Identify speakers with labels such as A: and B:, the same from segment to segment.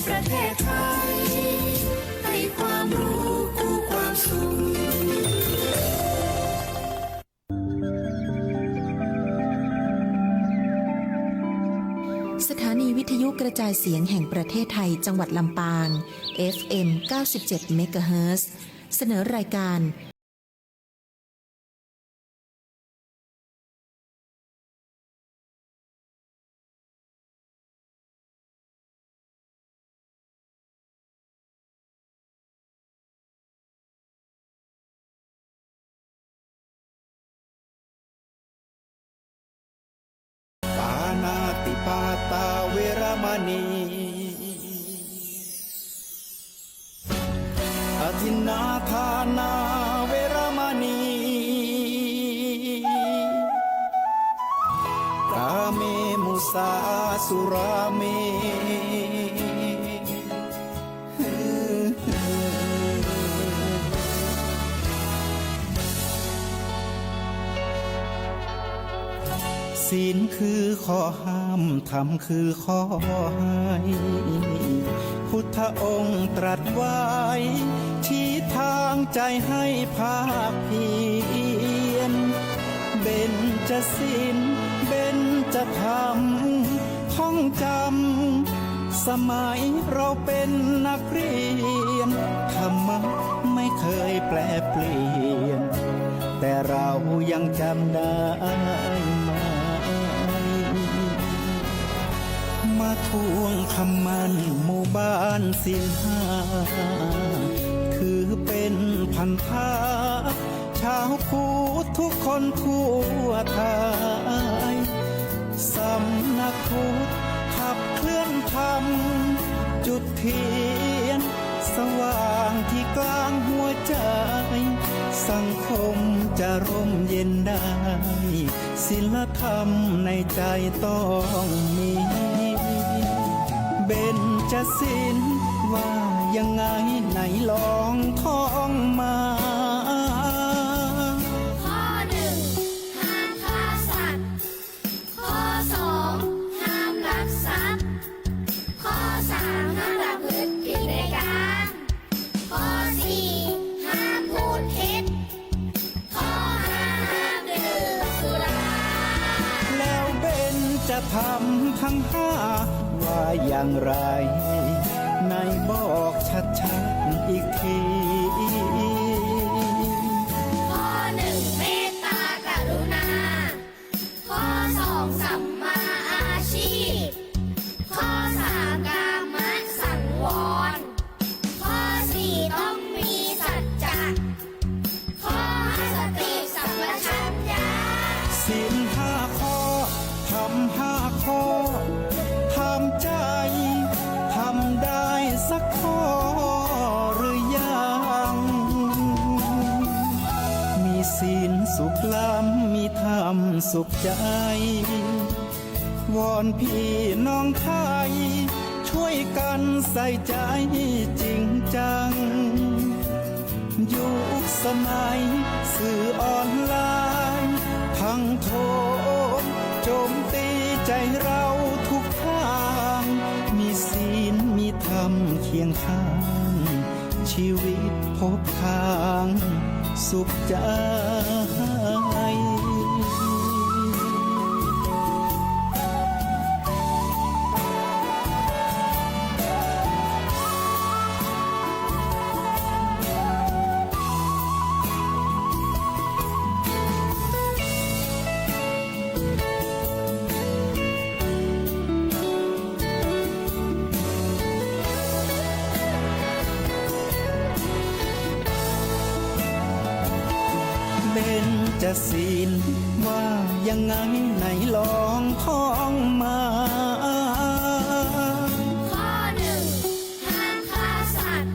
A: ประเทศไทยให้ความรู้คู่ความสุข
B: สถานีวิทยุกระจายเสียงแห่งประเทศไทยจังหวัดลำปาง FM 97 เมกะเฮิรตซ์เสนอรายการ
A: ปานาติปาตาเวรมณีอทินนาทานาเวรมณีกาเมมุสาสุราเมศีลคือข้อห้ามธรรมคือข้อให้พุทธองค์ตรัสไว้ชี้ทางใจให้ภาคเพียรเบญจศีลเบญจธรรมท่องจำสมัยเราเป็นนักเรียนธรรมะไม่เคยแปรเปลี่ยนแต่เรายังจำได้มาทวงคำมันหมู่บ้านศีลห้าถือเป็นพันธะชาวพุทธทุกคนทั่วไทยสำนักพุทธขับเคลื่อนธรรมจุดเทียนสว่างที่กลางหัวใจสังคมจะร่มเย็นได้ศีลธรรมในใจต้องมีเบญจศีลว่ายังไงไหนลองท่องมา
C: ข้อหนึ่งห้ามฆ่าสัตว์ข้อสองห้ามลักทรัพย์ข้อสามห้ามประพฤติผิดในกามข้อสี่ห้ามพูดเท็จข้อห้าห้ามดื่มสุรา
A: แล้วเบญจะทำทั้งห้าว่าอย่างไรในบอกชัดๆอีกที
C: ข้อหนึ่งเมตตากรุณาข้อสองสัมมาอาชีพข้อสามกามสังวรข้อสี่ต้องมีสัจจะข้อห้าสติสัมปชัญญะ
A: ศีลห้าข้อทำห้าข้อทำใจทำได้สักข้อหรือยังมีศีลสุขล้ำมีธรรมสุขใจวอนพี่น้องไทยช่วยกันใส่ใจจริงจังยุคสมัยสื่อออนไลน์ทั้งโทรโจมตีใจเราทุกทางมีศีลมีธรรมเคียงข้างชีวิตพบทางสุขใจเบญจศีลว่ายังไงไหนลองท่องมา
C: ข้อหนึ่งห้ามฆ่าสัตว์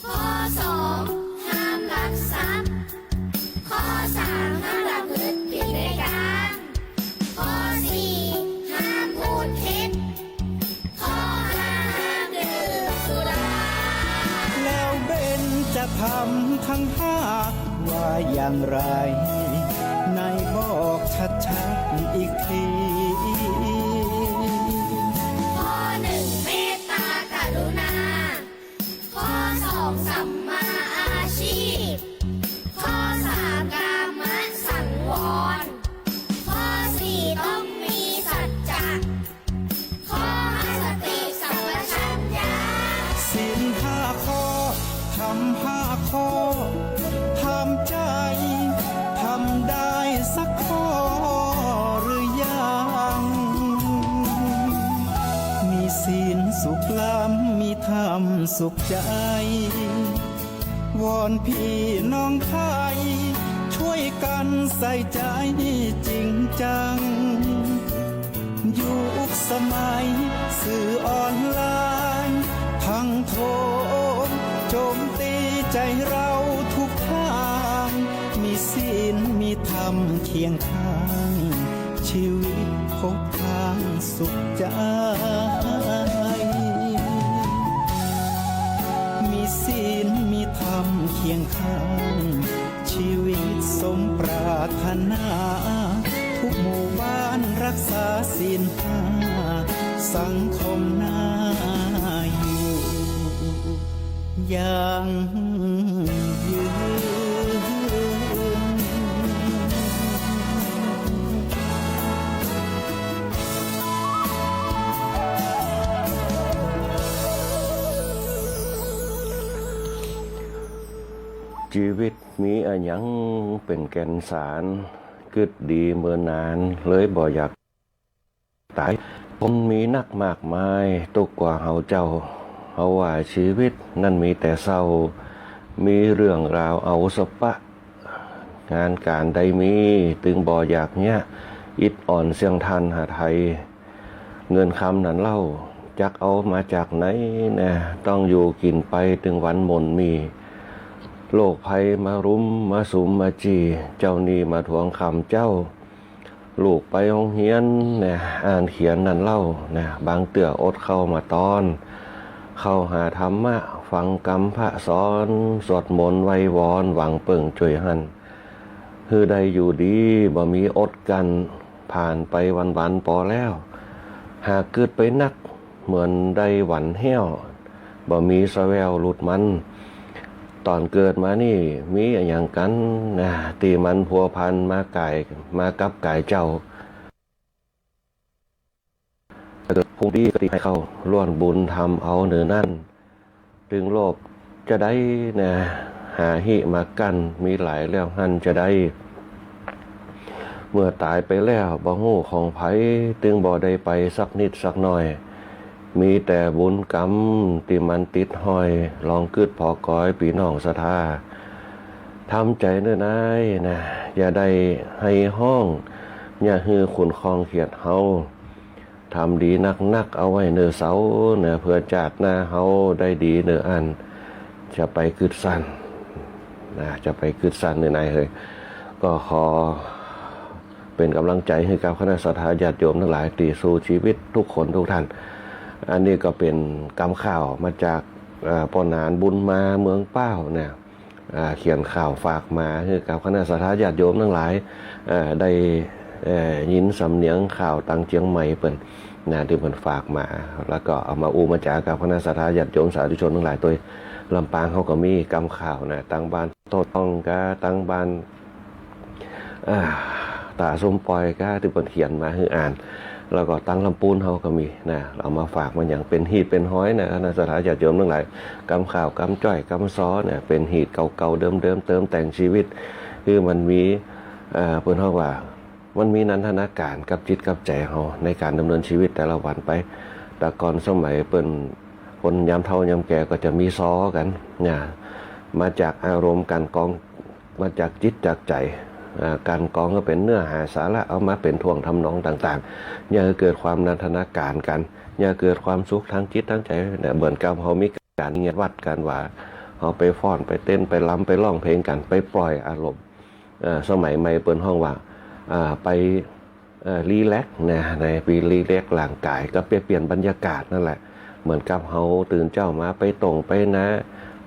C: ข้อสองห้ามลักทรัพย์ข้อสามห้ามประพฤติผิดในกามข้อสี่ห้ามพูดเท็จข้อห้าห้ามดื่มสุรา
A: แล้วเบญจะทำทั้งห้าว่าอย่างไรในบอกชัดๆอีกที
C: ข้อหนึ่งเมตตากรุ
A: ำสุขใจ วอนพี่น้องไทย ช่วยกันใส่ใจจริงจัง ยุคสมัยสื่อออนไลน์ ทั้งโทรโจมตีใจเราทุกทาง มีศีลมีธรรมเคียงข้าง ชีวิตพบทางสุขใจ มีศีลมีธรรมเคียงข้าง ชีวิตสมปรารถนา ทุกหมู่บ้านรักษาศีลห้า สังคมน่าอยู่อย่างยืน
D: ชีวิตมีอะหยังเป็นแก่นสารกึดดีเมื่อนานเลยบ่อยากตายคนมีนักมากมายตกกว่าเฮาเจ้าเฮาว่าชีวิตนั่นมีแต่เศร้ามีเรื่องราวเอาสปะงานการใดมีตึงบ่อยากเนี้ยอิดอ่อนเสียงทันหาไทยเงินคำนั้นเล่าจักเอามาจากไหนนะต้องอยู่กินไปถึงวันหมนมีโรคภัยมารุมมาสุมมาจีเจ้านี่มาทวงคำเจ้าลูกไปโรงเรียนเนี่ยอ่านเขียนนั่นเล่าเนี่ยบางเตื่ออดเข้ามาตอนเข้าหาธรรมะฟังกรรมพระสอนสวดมนต์ไว้วอนหวังเปิ่งช่วยหันคือได้อยู่ดีบ่มีอดกันผ่านไปวันๆพอแล้วหากเกิดไปนักเหมือนได้หวันแห้วบ่มีสแววหลุดมันตอนเกิดมานี่มีอย่างกันนะตีมันพัวพันมากับกายเจ้าเกิดพุ่งดีก็ตีให้เขาล้วนบุญทำเอาเนื้อนั่นถึงโลกจะได้นะหาหิมากันมีหลายแล้วหันจะได้เมื่อตายไปแล้วบ่ฮู้ของไผตึงบ่ได้ไปสักนิดสักหน่อยมีแต่บุญกรรมที่มันติดห้อยลองกึดพอกอยปีน้องศรัทธาทำใจเนื้อนายนะอย่าได้ให้ห้องอย่าฮือขุนคลองเขียดเฮาทำดีนักเอาไว้เนื้อเสาเนื้อเพื่อจาดหน้าเฮาได้ดีเนื้ออันจะไปกึดสั้นนะจะไปกึดสั้นเนื้อนายเฮ้ยก็ขอเป็นกำลังใจให้กับคณะศรัทธาญาติโยมทั้งหลายที่สู้ชีวิตทุกคนทุกท่านอันนี้ก็เป็นกำข่าวมาจากปนานบุญมาเมืองเป้าเนี่ยเขียนข่าวฝากมาคือกับคณะศรัทธาญาติโยมทั้งหลายได้ยินสำเนียงข่าวตังเจียงใหม่เปิ่นนะที่เปิ่นฝากมาแล้วก็เอามาอูมาจากกับคณะศรัทธาญาติโยมสาธุชนทั้งหลายตัวลำปางเขาก็มีกำข่าวนะตังบ้านโตต้องกะตังบ้านตาส้มปอยกะที่เปิ่นเขียนมาให้อ่านแล้วก็ตั้งลำปูนเขาก็มีนะเอามาฝากมันอย่างเป็นหีดเป็นห้อยนะคณะศรัทธาญาติโยมทั้งหลายกำข่าวกำจ้อยกำซ้อเนี่ยเป็นหีดเก่าๆเดิมเติมแต่งชีวิตคือมันมีเพิ่นเขาว่ามันมีนันทนาการกับจิตกับใจเขาในการดำเนินชีวิตแต่ละวันไปแต่ก่อนสมัยเปิ้นคนยามเฒ่ายามแก่ก็จะมีซ้อกันเนี่ยมาจากอารมณ์การกองมาจากจิตจากใจการกองก็เป็นเนื้อหาสาระเอามาเป็นท่วงทำนองต่างๆอย่าเกิดความนันทนาการกันอย่าเกิดความสุขทางจิตทางใจเนี่ยเหมือนกับเขามีการเงียบวัดกันว่าเขาไปฟ้อนไปเต้นไปรำไปร้องเพลงกันไปปล่อยอารมณ์สมัยใหม่เปิ้นห้องว่าไปรีแลกซ์นะในปีรีแลกซ์ร่างกายก็เปลี่ยนบรรยากาศนั่นแหละเหมือนกับเขาตื่นเจ้ามาไปตรงไปนะ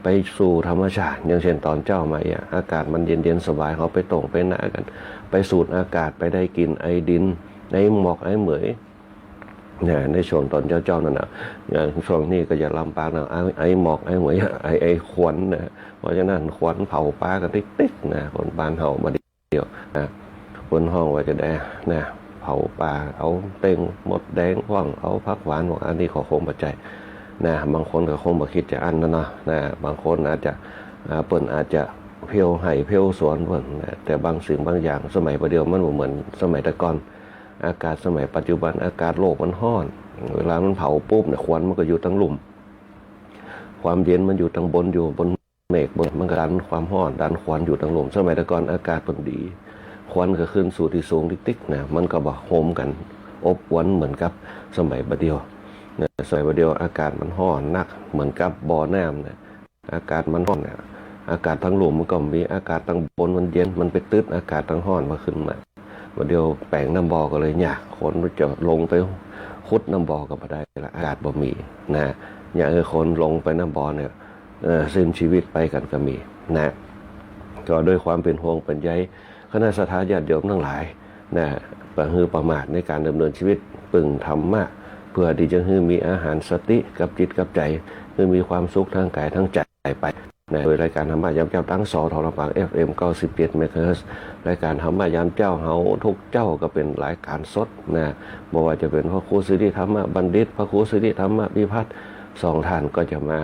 D: ไปสู่ธรรมชาติอย่างเช่นตอนเจ้ามาอากาศมันเย็นๆสบายเขาไปตรงไปนะกันไปสูดอากาศไปได้กินไอดินในหมอกไอเหมยเนี่ยในช่วงตอนเจ้านั่นนะอย่างช่วงนี้ก็จะลำปางนะไอหมอกไอเหมยไอควันนะเพราะฉะนั้นควันเผาปลากันติ๊กๆนะคนบ้านเฮามาเดียวนะคนห้องว่าจะได้นะเผาปลาเอาเต็งหมดแดงว่างเอาพักหวานของอันนี้ขอคงปัจจัยนะบางคนก็คงบ่คิดจะอันนะนะบางคนอาจจะเปิ้นอาจจะเพียวไห่เพียวสวนเปิ้นนะแต่บางสิ่งบางอย่างสมัยประเดี๋ยวมันบ่เหมือนสมัยแต่ก่อนอากาศสมัยปัจจุบันอากาศโลกมันร้อนเวลามันเผาปุ๊บเนี่ยควันมันก็อยู่ทั้งลุ่ม ความเย็นมันอยู่ทางบนอยู่บนเมฆบนมันก็ดันความร้อนดันควันอยู่ทางลมสมัยแต่ก่อนอากาศมันดีควันก็ขึ้นสู่ที่สูงติ๊กๆนะมันก็บ่โฮมกันอบอวนเหมือนกับสมัยบัดเดียวนะสมัยบัดเดียวอากาศมันร้อนนักเหมือนกับบ่อน้ำนะอากาศมันร้อนนะอากาศทางลมมันก็มีอากาศทางบนมันเย็นมันไปตึดอากาศทางร้อนมาขึ้นมาบัดเดียวแปลงน้ำบ่อก็เลยยากคนจะลงไปขุดน้ำบ่อก็บ่ได้ละอากาศบ่มีนะอย่างคนลงไปน้ำบ่อเนี่ยสิ้นชีวิตไปกันก็มีนะก็ด้วยความเป็นห่วงเป็นใยคณะสัตยาติโยมทั้งหลายนะประมาทในการดำเนินชีวิตปึงธรรมะเพื่อที่จะให้มีอาหารสติกับจิตกับใจให้มีความสุขทางกายทั้งใจไปนะโดยรายการธรรมะยามเจ้าตั้งสทรฟัง FM 97 เมกะเฮิรตซ์รายการธรรมะยามเจ้าเฮาทุกเจ้าก็เป็นรายการสดนะบ่ว่าจะเป็นพระครูสิริธรรมบัณฑิตพระครูสิริธรรมวิพัฒน์สองท่านก็จะมา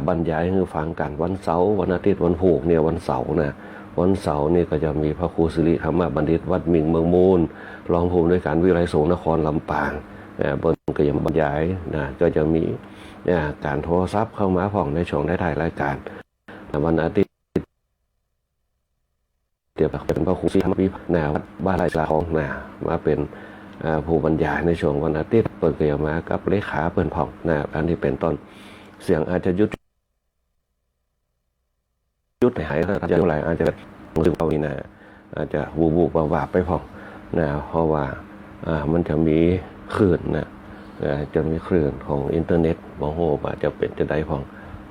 D: บรรยายให้ฟังกันวันเสาร์วันอาทิตย์วันพุธเนี่ยวันเสาร์นะวันเสาร์นี่ก็จะมีพระครูสิริธรรมบัณฑิตวัดมิงเมืองมูลรองผู้อำนวยการวิไลสงฆ์นครลำปางบนก็ยังบรรยายนะก็จะมีการโทรศัพท์เข้ามาผ่องในช่วงท้ายรายการวันอาทิตย์เดี๋ยวเป็นพระครูสิริธรรมวิพัฒน์วัดบ้านไร่สาของมาเป็นผู้บรรยายในช่วงวันอาทิตย์เปิดก็จะมากับเลขาเปิ่นผ่องอันนี้เป็นต้นเสียงอาจจะยุดหายถ้าจะอะไรอาจจะรู้สึกเอานี่นะอาจจะวูบวาบไปพอนะเพราะว่ามันจะมีคลื่นนะจะมีคลื่นของอินเทอร์เน็ตบางโหอาจจะเป็นจะได้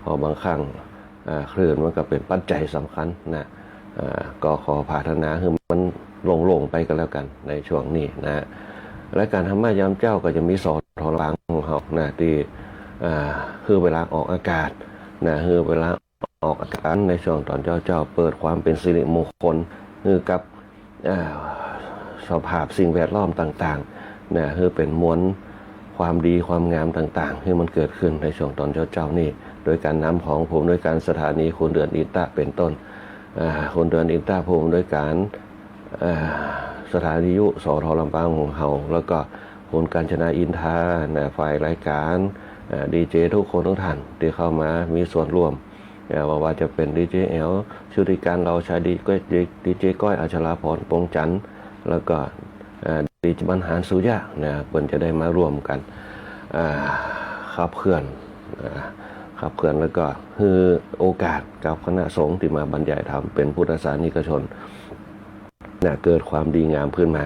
D: พอบางครั้งคลื่นมันก็เป็นปัจจัยสำคัญนะก็ขอพัฒนาให้มันลงไปกันแล้วกันในช่วงนี้นะและการธรรมะยามเจ้าก็จะมีสอนทรางของเขานะที่คือเวลาออกอากาศนะคือเวลาออกอากาศในช่วงตอนเจ้าเปิดความเป็นสิริมงคลคือกับสภาพสิ่งแวดล้อมต่างๆนะคือเป็นมวลความดีความงามต่างๆที่มันเกิดขึ้นในช่วงตอนเจ้านี่โดยการนำของผมโดยการสถานีคุณเดือนอินตะเป็นต้นคุณเดือนอินตะผมโดยการสถานียุสทลำปางของเขาแล้วก็คุณกาญจนาอินทาฝ่ายรายการดีเจทุกคนทุกท่านที่เข้ามามีส่วนร่วมว่าจะเป็นดีเจแอลชุติการเราชายดีเจก้อยอัชราพรปงจันทร์แล้วก็ดีเจบรรหารสุยะเพิ่นจะได้มาร่วมกันขับเคลื่อนแล้วก็คือโอกาสกับคณะสงฆ์ที่มาบรรยายธรรมเป็นพุทธศาสนิกชนเกิดความดีงามขึ้นมา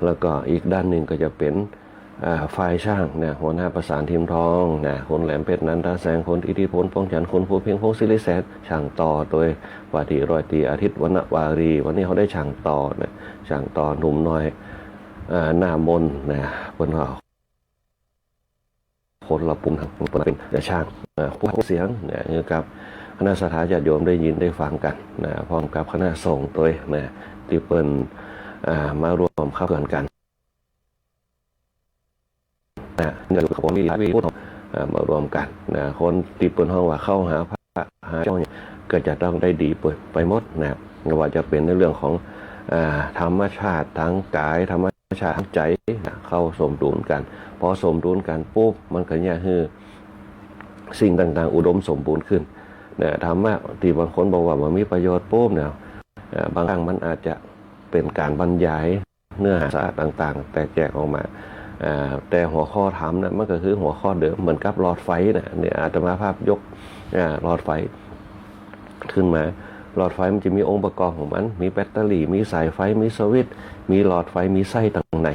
D: แล้วก็อีกด้านหนึ่งก็จะเป็นฝ่ายช่างหัวหน้าประสานทีมทองคนแหลมเพชรนันทแสงคนอิทธิพลพงษ์จันทร์คนภูเพียงพงษ์ศิริแสนช่างต่อโดยว่าที่ร้อยตรีอาทิตย์วรรณวารีวันนี้เขาได้ช่างต่อช่างต่อหนุ่มน้อยหน้ามนคนเขาคนละปุ่มเป็นช่างผู้เสียงกับคณะสัตยาติโยมได้ยินได้ฟังกันพร้อมกับคณะสงฆ์ตัวที่เปิ้นมารวมเข้ากันเงินของมีหลายวิธีมารวมกันคนตีปืนห้องว่าเข้าหาพระหาเจ้าเนี่ยก็จะต้องได้ดีไปหมดไม่ว่าจะเป็นในเรื่องของธรรมชาติทั้งกายธรรมชาติทั้งใจเข้าสมดุลกันพอสมดุลกันปุ๊บมันก็เนี่ยคือสิ่งต่างๆอุดมสมบูรณ์ขึ้นธรรมะที่บางคนบอกว่ามันมีประโยชน์ปุ๊บเนี่ยบางครั้งมันอาจจะเป็นการบรรยายเนื้อหาสาระต่างๆแตกแยกออกมาแต่หัวข้อธรรมมันก็คือหัวข้อเดิมเหมือนกับหลอดไฟเนี่ยอาตมาภาพยกหลอดไฟขึ้นมาหลอดไฟมันจะมีองค์ประกอบของมันมีแบตเตอรี่มีสายไฟมีสวิตช์มีหลอดไฟมีไส้ต่างใน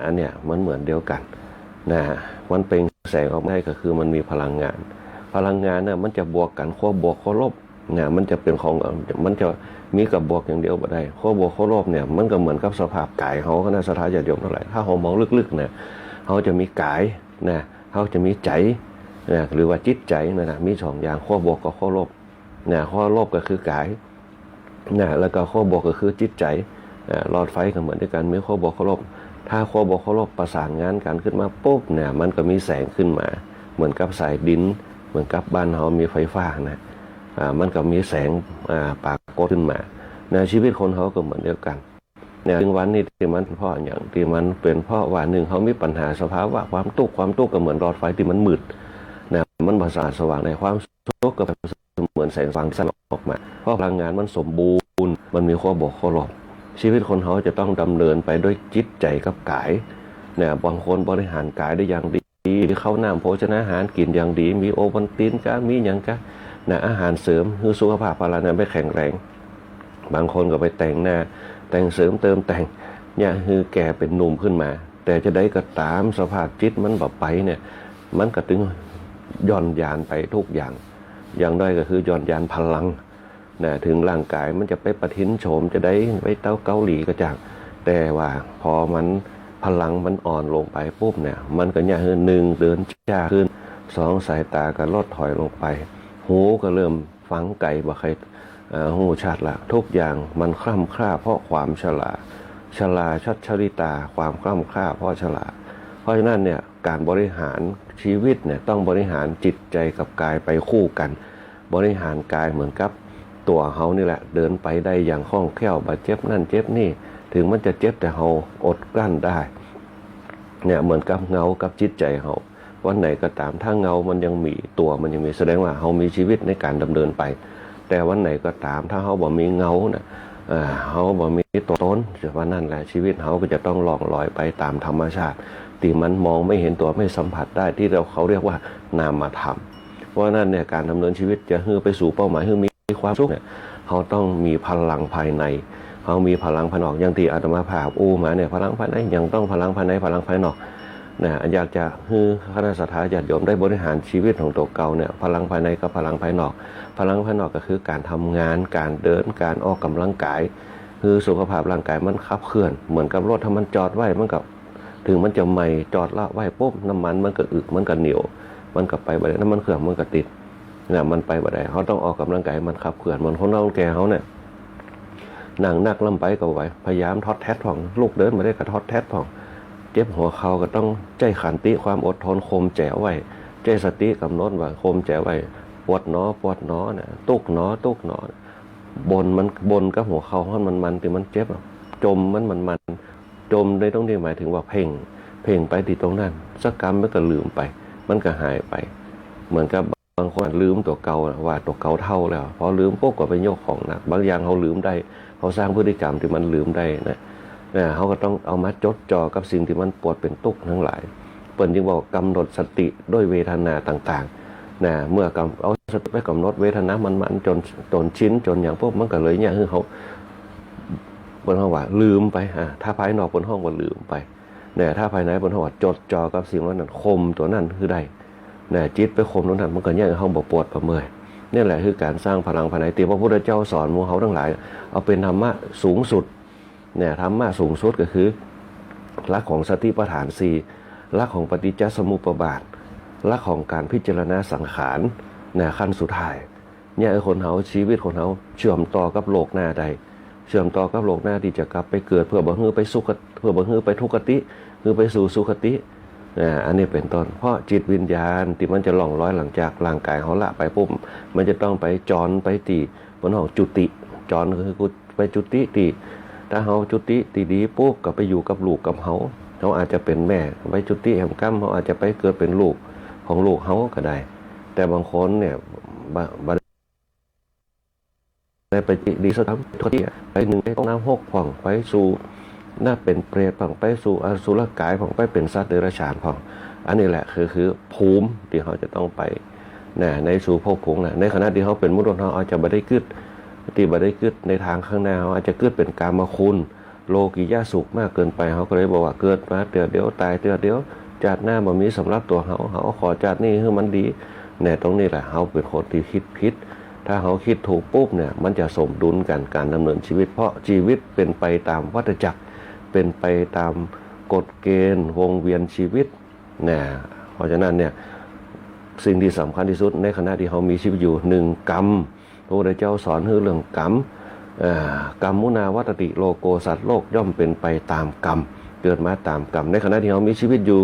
D: อันเนี้ยมันเหมือนเดียวกันมันเป็นแสงออกมาก็คือมันมีพลังงานมันจะบวกกันขั้วบวกขั้วลบมันจะเป็นของมันจะมีกับบวกอย่างเดียวไม่ได้ข้อบวกข้อลบเนี่ยมันก็เหมือนกับสภาพกายเขาคณะสัตยาติโยมเท่าไหร่ถ้าเขามองลึกๆเขาจะมีกายเขาจะมีใจหรือว่าจิตใจมีสองอย่างข้อบวกกับข้อลบข้อลบก็คือกายแล้วก็ข้อบวกก็คือจิตใจหลอดไฟก็เหมือนด้วยกันมีข้อบวกข้อลบถ้าข้อบวกข้อลบประสานงานกันขึ้นมาปุ๊บมันก็มีแสงขึ้นมาเหมือนกับสายดินเหมือนกับบ้านเขามีไฟฟ้ามันก็มีแสงปรากฏขึ้นมาชีวิตคนเขาก็เหมือนเดียวกันถึงวันนี้ที่มันเพราะอย่างที่มันเป็นเพราะว่าหนึ่งเขามีปัญหาสภาวะความทุกข์ก็เหมือนหลอดไฟที่มันมืด มันบ่สะอาดสว่างในความสุขก็เหมือนแสงสว่างสลับออกมาเพราะพลังงานมันสมบูรณ์มันมีข้อบกข้อหลบชีวิตคนเขาจะต้องดำเนินไปด้วยจิตใจกับกายเนี่ยบางคนบริหารกายได้อย่างดีเข้าน้ำโภชนาอาหารกินอย่างดีมีโอวัลตินก็มีอย่างก็นะอาหารเสริมคือสุขภาพพลานาไม่แข็งแรงบางคนก็ไปแต่งหน้าแต่งเสริมเติมแต่งเนี่ยคือแก่เป็นหนุ่มขึ้นมาแต่จะได้ก็ตามสภาพจิตมันแบบไปเนี่ยมันก็ถึงย่อนยานไปทุกอย่างได้ก็คือย่อนยานพลังนะถึงร่างกายมันจะไปประทินโฉมจะได้ไปเต้าเกาหลีก็จังแต่ว่าพอมันพลังมันอ่อนลงไปปุ๊บเนี่ยมันก็เนี่ยคือหนึ่งเดินช้าขึ้นสองสายตาก็ลดถอยลงไปหูก็เริ่มฟังไกลบ่ใครหูชัดละทุกอย่างมันคล่ำคล้าเพราะความชราชัดชริตาความคล่ำคล้าเพราะชราเพราะฉะนั้นเนี่ยการบริหารชีวิตเนี่ยต้องบริหารจิตใจกับกายไปคู่กันบริหารกายเหมือนกับตัวเฮานี่แหละเดินไปได้อย่างคล่องแคล่วบาดเจ็บนั่นเจ็บนี่ถึงมันจะเจ็บแต่เฮาอดกลั้นได้เนี่ยเหมือนกับเงากับจิตใจเฮาวันไหนก็ตามถ้าเงามันยังมีตัวมันยังมีแสดงว่าเฮามีชีวิตในการดำเนินไปแต่วันไหนก็ตามถ้าเฮาบ่มีเงานะเฮาบ่มีตัวตนวันนั้นแหละชีวิตเฮาก็จะต้องล่องลอยไปตามธรรมชาติที่มันมองไม่เห็นตัวไม่สัมผัสได้ที่เขาเรียกว่านามธรรมเพราะนั้นเนี่ยการดำเนินชีวิตจะไปสู่เป้าหมายมีความสุขเนี่ยเขาต้องมีพลังภายในเขามีพลังภายนอกอย่างที่อาตมาภาพมาเนี่ยพลังภายในยังต้องพลังภายในพลังภายนอกนะอยากจะให้คณะสัตยาญาติโยมได้บริหารชีวิตของตัวเก่าเนี่ยพลังภายในกับพลังภายนอกพลังภายนอกก็คือการทำงานการเดินการออกกำลังกายคือสุขภาพร่างกายมันขับเคลื่อนเหมือนกับรถถ้ามันจอดไว้มันกับถึงมันจะใหม่จอดละไว้ปุ๊บน้ำมันมันก็อึมันก็เหนียวมันก็ไปน้ำมันเครื่องมันก็ติดเนี่ยมันไปบ่ได้เขาต้องออกกำลังกายมันขับเคลื่อนเหมือนคนเราแก่เขาเนี่ยนั่งนักลำไปก็ไว้พยายามทอดแทสผ่องลูกเดินมาได้ก็ทอดแทสผ่องเจ็บหัวเข่าก็ต้องใจขันติความอดทนคมแจ๋วไว้ใจสติกำหนดว่าคมแจ๋วไว้ปวดหนอเนี่ยตุกหนอบนกับหัวเข่ามันที่มันเจ็บจมมันจมได้ต้องหมายถึงว่าเพ่งไปที่ตรงนั้นสักกรรมมันก็ลืมไปมันก็หายไปเหมือนกับบางคนลืมตัวเก่าว่าตัวเก่าเท่าแล้วพอลืมปุ๊บก็ไปยกของหนักบางอย่างเขาลืมได้เขาสร้างพฤติกรรมที่มันลืมได้นะเขาก็ต้องเอามาจดจ่อกับสิ่งที่มันปวดเป็นตุกทั้งหลายเปิ่นจึงบอกกำหนดสติด้วยเวทนาต่างๆนะเมื่อเอาสติไปกำหนดเวทนามันจนชิ้นจนอย่างพวกมันก็เลยเนี่ยคือเขาบนห้องว่าลืมไปถ้าภายนอกบนห้องก็ลืมไปเนี่ยถ้าภายในบนห้องจดจ่อกับสิ่งนั้นคมตัวนั้นคือได้เนี่ยจิตไปคมตรงนั้นมันก็เนี่ยห้องบ่ปวดบ่เมื่อยนี่แหละคือการสร้างพลังภายในที่พระพุทธเจ้าสอนหมู่เฮาทั้งหลายเอาเป็นธรรมะสูงสุดเนี่ยธรรมะสูงสุดก็คือหลักของสติปัฏฐาน4หลักของปฏิจจสมุปบาทหลักของการพิจารณาสังขารเนี่ยขั้นสุดท้ายเนี่ยคนเฮาชีวิตคนเฮาเชื่อมต่อกับโลกหน้าใดเชื่อมต่อกับโลกหน้าที่จะกลับไปเกิดเพื่อบ่ฮื้อไปสุขเพื่อบ่ฮื้อไปทุกขติคือไปสู่สุขติอันนี้เป็นต้นเพราะจิตวิญญาณที่มันจะล่องลอยหลังจากร่างกายเขาละไปปุ๊บมันจะต้องไปจรไปตีบนห้องจุติจรคือไปจุติตีถ้าเขาจุติตีดีปุ๊บก็ไปอยู่กับลูกกับเขาอาจจะเป็นแม่ไปจุติแห่งกรรมเขาอาจจะไปเกิดเป็นลูกของลูกเขาก็ได้แต่บางคนเนี่ยได้ไปดีสักทุกทีไปหนึ่งไปต้องน้ำหกผ่องไปสู่น่าเป็นเปรตผ่องไปสู่อสุรกายผ่องไปเป็นสัตว์เดรัจฉานผ่องอันนี้แหละคือภูมิที่เขาจะต้องไปในสู่ภพภูมิในขณะที่เขาเป็นมนุษย์เขาอาจจะไม่ได้กึศที่ไม่ได้กึศในทางข้างหน้าเขาอาจจะกึศเป็นกามคุณโลกิยะสุขมากเกินไปเขาก็เลยบอกว่าเกิดมาเดี๋ยวตายเดี๋ยวจัดหน้าบ่มีสำหรับตัวเขาขอจัดนี่ให้มันดีเนี่ยตรงนี้แหละเขาเป็นคนที่คิดผิดถ้าเขาคิดถูกปุ๊บเนี่ยมันจะสมดุลกันการดำเนินชีวิตเพราะชีวิตเป็นไปตามวัฏจักรเป็นไปตามกฎเกณฑ์วงเวียนชีวิตนะเพราะฉะนั้นเนี่ยสิ่งที่สำคัญที่สุดในขณะที่เขามีชีวิตอยู่1กรรมพระพุทธเจ้าสอนเรื่องกรรมกรรมมุนาวัตติโลโกสัตว์โลกย่อมเป็นไปตามกรรมเกิดมาตามกรรมในขณะที่เขามีชีวิตอยู่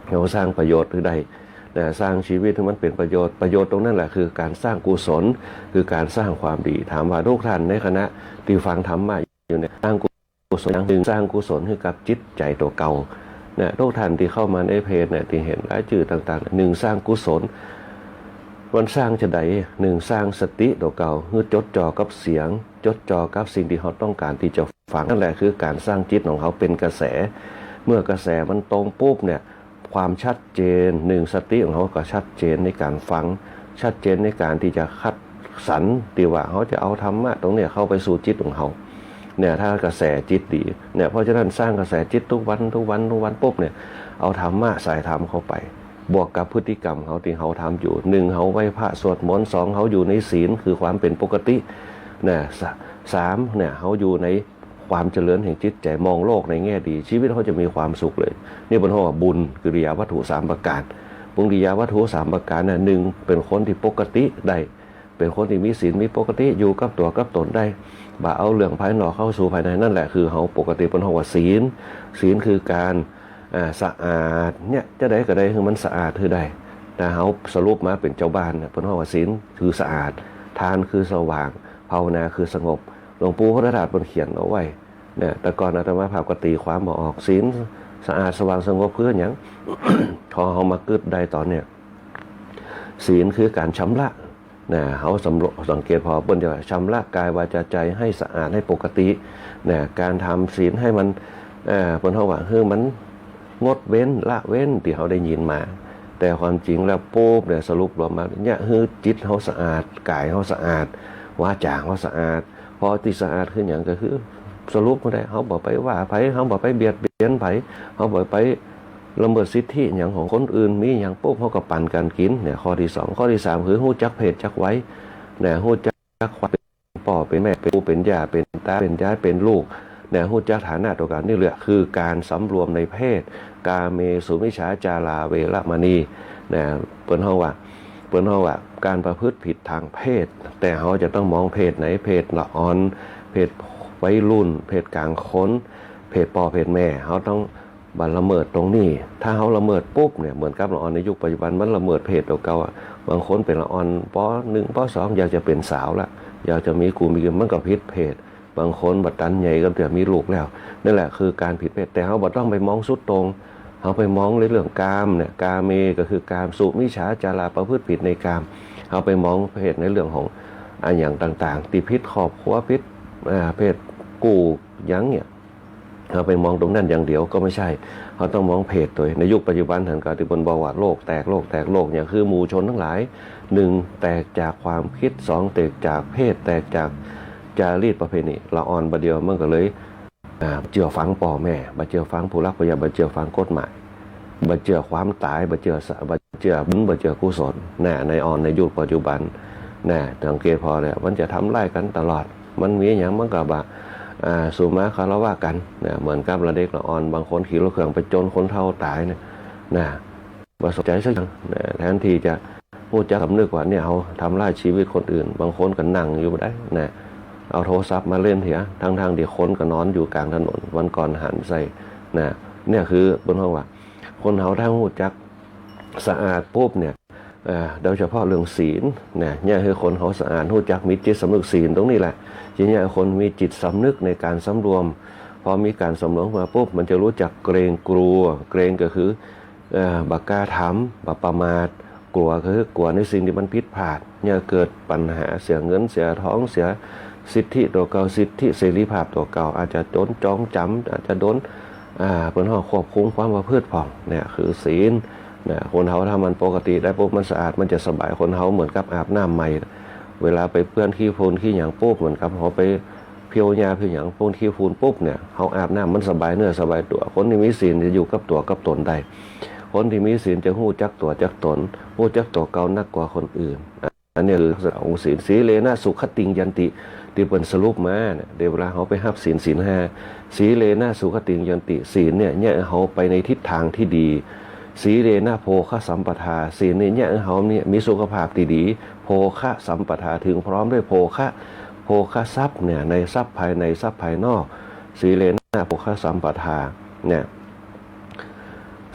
D: เขาสร้างประโยชน์หรือใดสร้างชีวิตที่มันเป็นประโยชน์ตรงนั้นแหละคือการสร้างกุศลคือการสร้างความดีถามว่าทุกท่านในคณะที่ฟังธรรมะอยู่เนี่ยสร้างกุศลอย่างหนึ่งสร้างกุศลให้กับจิตใจตัวเก่าเนี่ยทุกท่านที่เข้ามาในเพจเนี่ยที่เห็นรายชื่อต่างๆหนึ่งสร้างกุศล วันสร้างจะใดหนึ่งสร้างสติตัวเก่าคือจดจ่อกับเสียงจดจ่อกับสิ่งที่เขาต้องการที่จะฟังนั่นแหละคือการสร้างจิตของเขาเป็นกระแสเมื่อกระแสมันตรงปุ๊บเนี่ยความชัดเจนหนึ่งสติของเขาก็ชัดเจนในการฟังชัดเจนในการที่จะคัดสรรตีว่าเขาจะเอาธรรมะตรงเนี้ยเข้าไปสู่จิตของเขาเนี่ยถ้ากระแสจิตดีเนี่ยเพราะฉะนั้นสร้างกระแสจิตทุกวันปุ๊บเนี่ยเอาธรรมะใส่ธรรมเข้าไปบวกกับพฤติกรรมเขาที่เขาทำอยู่หนึ่งเขาไหว้พระสวดมนต์สองเขาอยู่ในศีลคือความเป็นปกติเนี่ยสามเนี่ยเขาอยู่ในความเจริญแห่งจิตใจมองโลกในแง่ดีชีวิตเขาจะมีความสุขเลยนี่เป็นเพราะว่าบุญกิริยาวัตถุ3ประการบุญกิริยาวัตถุ3ประการเนี่ยหนึ่งเป็นคนที่ปกติได้เป็นคนที่มีศีลมีปกติอยู่กับตัวกับตนได้บ่าเอาเรื่องภายนอกเข้าสู่ภายในนั่นแหละคือเขาปกติเป็นเพราะว่าศีลคือการสะอาดเนี่ยจะได้ก็ได้คือมันสะอาดคือได้แต่เขาสรุปมาเป็นเจ้าบ้านเนี่ยเป็นเพราะว่าศีลคือสะอาดทานคือสว่างภาวนาคือสงบหลวงปู่พระธาตุบนเขียนเอาไว้เนี่ยแต่ก่อนอาตมาภาพก็ตีความมาออกศีลสะอาดสว่างสงบเพื่ออย่าง พอเขามากึดได้ตอนเนี่ยศีลคือการชำระเนี่ยเขาสังเกตพอเปิ้ลจะชำระกายวาจาใจให้สะอาดให้ปกติเนี่ยการทำศีลให้มันเปิ้ลเขาว่าคือมันงดเว้นละเว้นที่เขาได้ยินมาแต่ความจริงแล้วปุ๊บเนี่ยสรุปรวมมาเนี่ยคือจิตเขาสะอาดกายเขาสะอาดวาจาเขาสะอาดพอที่สะอาดขึ้นอย่างก็คือสรุปก็ได้เขาบอกไปว่าไผเขาบอกไปเบียดเบียนไผเขาบอกไปละเมิดสิทธิอย่างของคนอื่นมีอย่างปุ๊บเขาก็ปั่นกันกินเนี่ยข้อที่2ข้อที่3คือฮู้จักเพศจักไว้เนี่ยฮู้จักความเป็นพ่อเป็นแม่เป็นปู่เป็นย่าเป็นตาเป็นยายเป็นลูกเนี่ยฮู้จักฐานะตัวกันนี่แหละคือการสำรวมในเพศกาเมสุมิจฉาจาราเวรมณีเนี่ยเปิ้นเฮาว่าการประพฤติผิดทางเพศแต่เขาจะต้องมองเพศไหนเพศละอ่อนเพศวัยรุ่นเพศกลางคนเพศพ่อเพศแม่เขาต้องบันละเมิดตรงนี้ถ้าเขาละเมิดปุ๊บเนี่ยเหมือนกับละอ่อนในยุคปัจจุบันมันละเมิดเพศเก่าๆบางคนเป็นละอ่อนป.1 ป.2 อยากจะเป็นสาวละอยากจะมีกูมีมันก็ผิดเพศบางคนบัดตันใหญ่ก็จะมีลูกแล้วนั่นแหละคือการผิดเพศแต่เขาบ่ต้องไปมองสุดตรงเขาไปมองในเรื่องกามเนี่ยกาเมก็คือกามสุมิจฉาจาราประพฤติผิดในกามเขาไปมองเพศในเรื่องของอย่างต่างๆติพิษครอบครัวพิษเพศกู้ยั้งเนี่ยเราไปมองตรงนั้นอย่างเดียวก็ไม่ใช่เขาต้องมองเพศตัวในยุคปัจจุบันท่านก็ที่บนบอกว่าโลกแตกเนี่ยคือหมู่ชนทั้งหลาย1แตกจากความคิด2แตกจากเพศแตกจากจารีตประเพณีละอ่อนประเดียวมันก็เลยเจือฟังพ่อแม่บ่เจือฟังผู้รักผู้ใหญ่บ่เจือฟังกฎหมายบ่เจือความตายบ่เจือบุญบ่เจือกุศลน่ะในอ่อนในยุคปัจจุบันน่ะสังเกตพอเลยมันจะทำไล่กันตลอดมันมีอย่างมันก็บ่สุมาคารวะกันนะเหมือนกับระเด็กละอ่อนบางคนขี่รถเครื่องไปจนคนเฒ่าตายเนี่ยนะบ่สนใจสักอย่างแทนที่จะพูดจะสำนึกว่าเนี่ยเขาทำลายชีวิตคนอื่นบางคนก็นั่งอยู่บ่ได้นะเอาโทรศัพท์มาเล่นเถียทั้งที่คนก็นอนอยู่กลางถนนวันก่อนหันใส่นะเนี่ยคือบนห้องว่าคนเขาถ้าหูจักสะอาดปุ๊บเนี่ยโดยเฉพาะเรื่องศีลเนี่ยคือคนเขาสะอาดหูจักมีจิตสำนึกศีลตรงนี้แหละทีนี้คนมีจิตสำนึกในการสำรวมพอมีการสำรวมมาปุ๊บมันจะรู้จักเกรงกลัวเกรงก็คือบักกล้าทำบักประมาทกลัวคือกลัวในสิ่งที่มันผิดพลาดเนี่ยเกิดปัญหาเสียเงินเสียท้องเสียสิทธิตัวเก่าสิทธิเสรีภาพตัวเก่าอาจจะโดนจ้องจำอาจจะโดนเป็นห้องควบคุมความประพฤติผ่องเนี่ยคือศีลเนี่ยคนเขาถ้ามันปกติได้ปุ๊บมันสะอาดมันจะสบายคนเขาเหมือนกับอาบน้ำใหม่เวลาไปเปื้อนขี้ฝุ่นขี้หยางปุ๊บเหมือนกับเขาไปเพียวยาเพียหยางปูนขี้ฝุ่นปุ๊บเนี่ยเขาอาบน้ำมันสบายเนื้อสบายตัวคนที่มีศีลจะอยู่กับตัวกับตนได้คนที่มีศีลจะหู้จักตัวจักตนหู้จักตัวเก่านักกว่าคนอื่นอันนี้คือองค์ศีลสีเลนะสุขติงยันติที่เป็นสรุปมาเนี่ยเดี๋ยวเวลาเขาไปหับศีล5สีเลนะสุขติงยันติศีลเนี่ยเขาไปในทิศทางที่ดีสีเลนะโภคสัมปทาศีลเนี่ยเขาเนี่ยมีสุขภาพที่ดีโภคสัมปทาถึงพร้อมด้วยโภคทรัพย์เนี่ยในทรัพย์ภายในทรัพย์ภายนอกสีเลนะโภคสัมปทาเนี่ย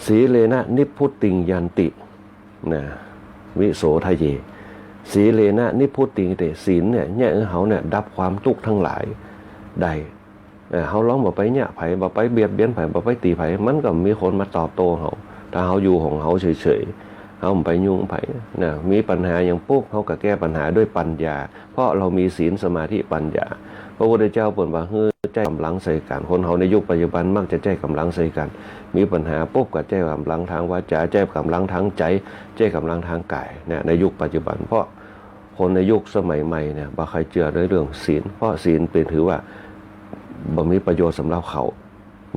D: สีเลนะนิพพุติงยันตินะวิโสทะเยสีเลนะนิพพุติงเตศีลเนี่ยเขาเนี่ยดับความทุกข์ทั้งหลายได้เขาร้องบอกไปเนี่ยไผ่บอกไปเบียดเบียนไผ่บอกไปตีไผ่มันก็มีคนมาตอบโต้เขาถ้าเขาอยู่ของเขาเฉย เอาไปยุ่งไปนะมีปัญหาอย่างปุ๊บเขาก็แก้ปัญหาด้วยปัญญาเพราะเรามีศีลสมาธิปัญญาพระพุทธเจ้าเปิดว่าใจกำลังใส่กันคนเขาในยุคปัจจุบันมักจะใจกำลังใส่กันมีปัญหาปุ๊บก็ใจกำลังทางวาจาใจกำลังทางใจใจกำลังทางกายเนี่ยในยุคปัจจุบันเพราะคนในยุคสมัยใหม่เนี่ยบ่ใครเชื่อในเรื่องศีลเพราะศีลเป็นถือว่าบ่มีประโยชน์สำหรับเขา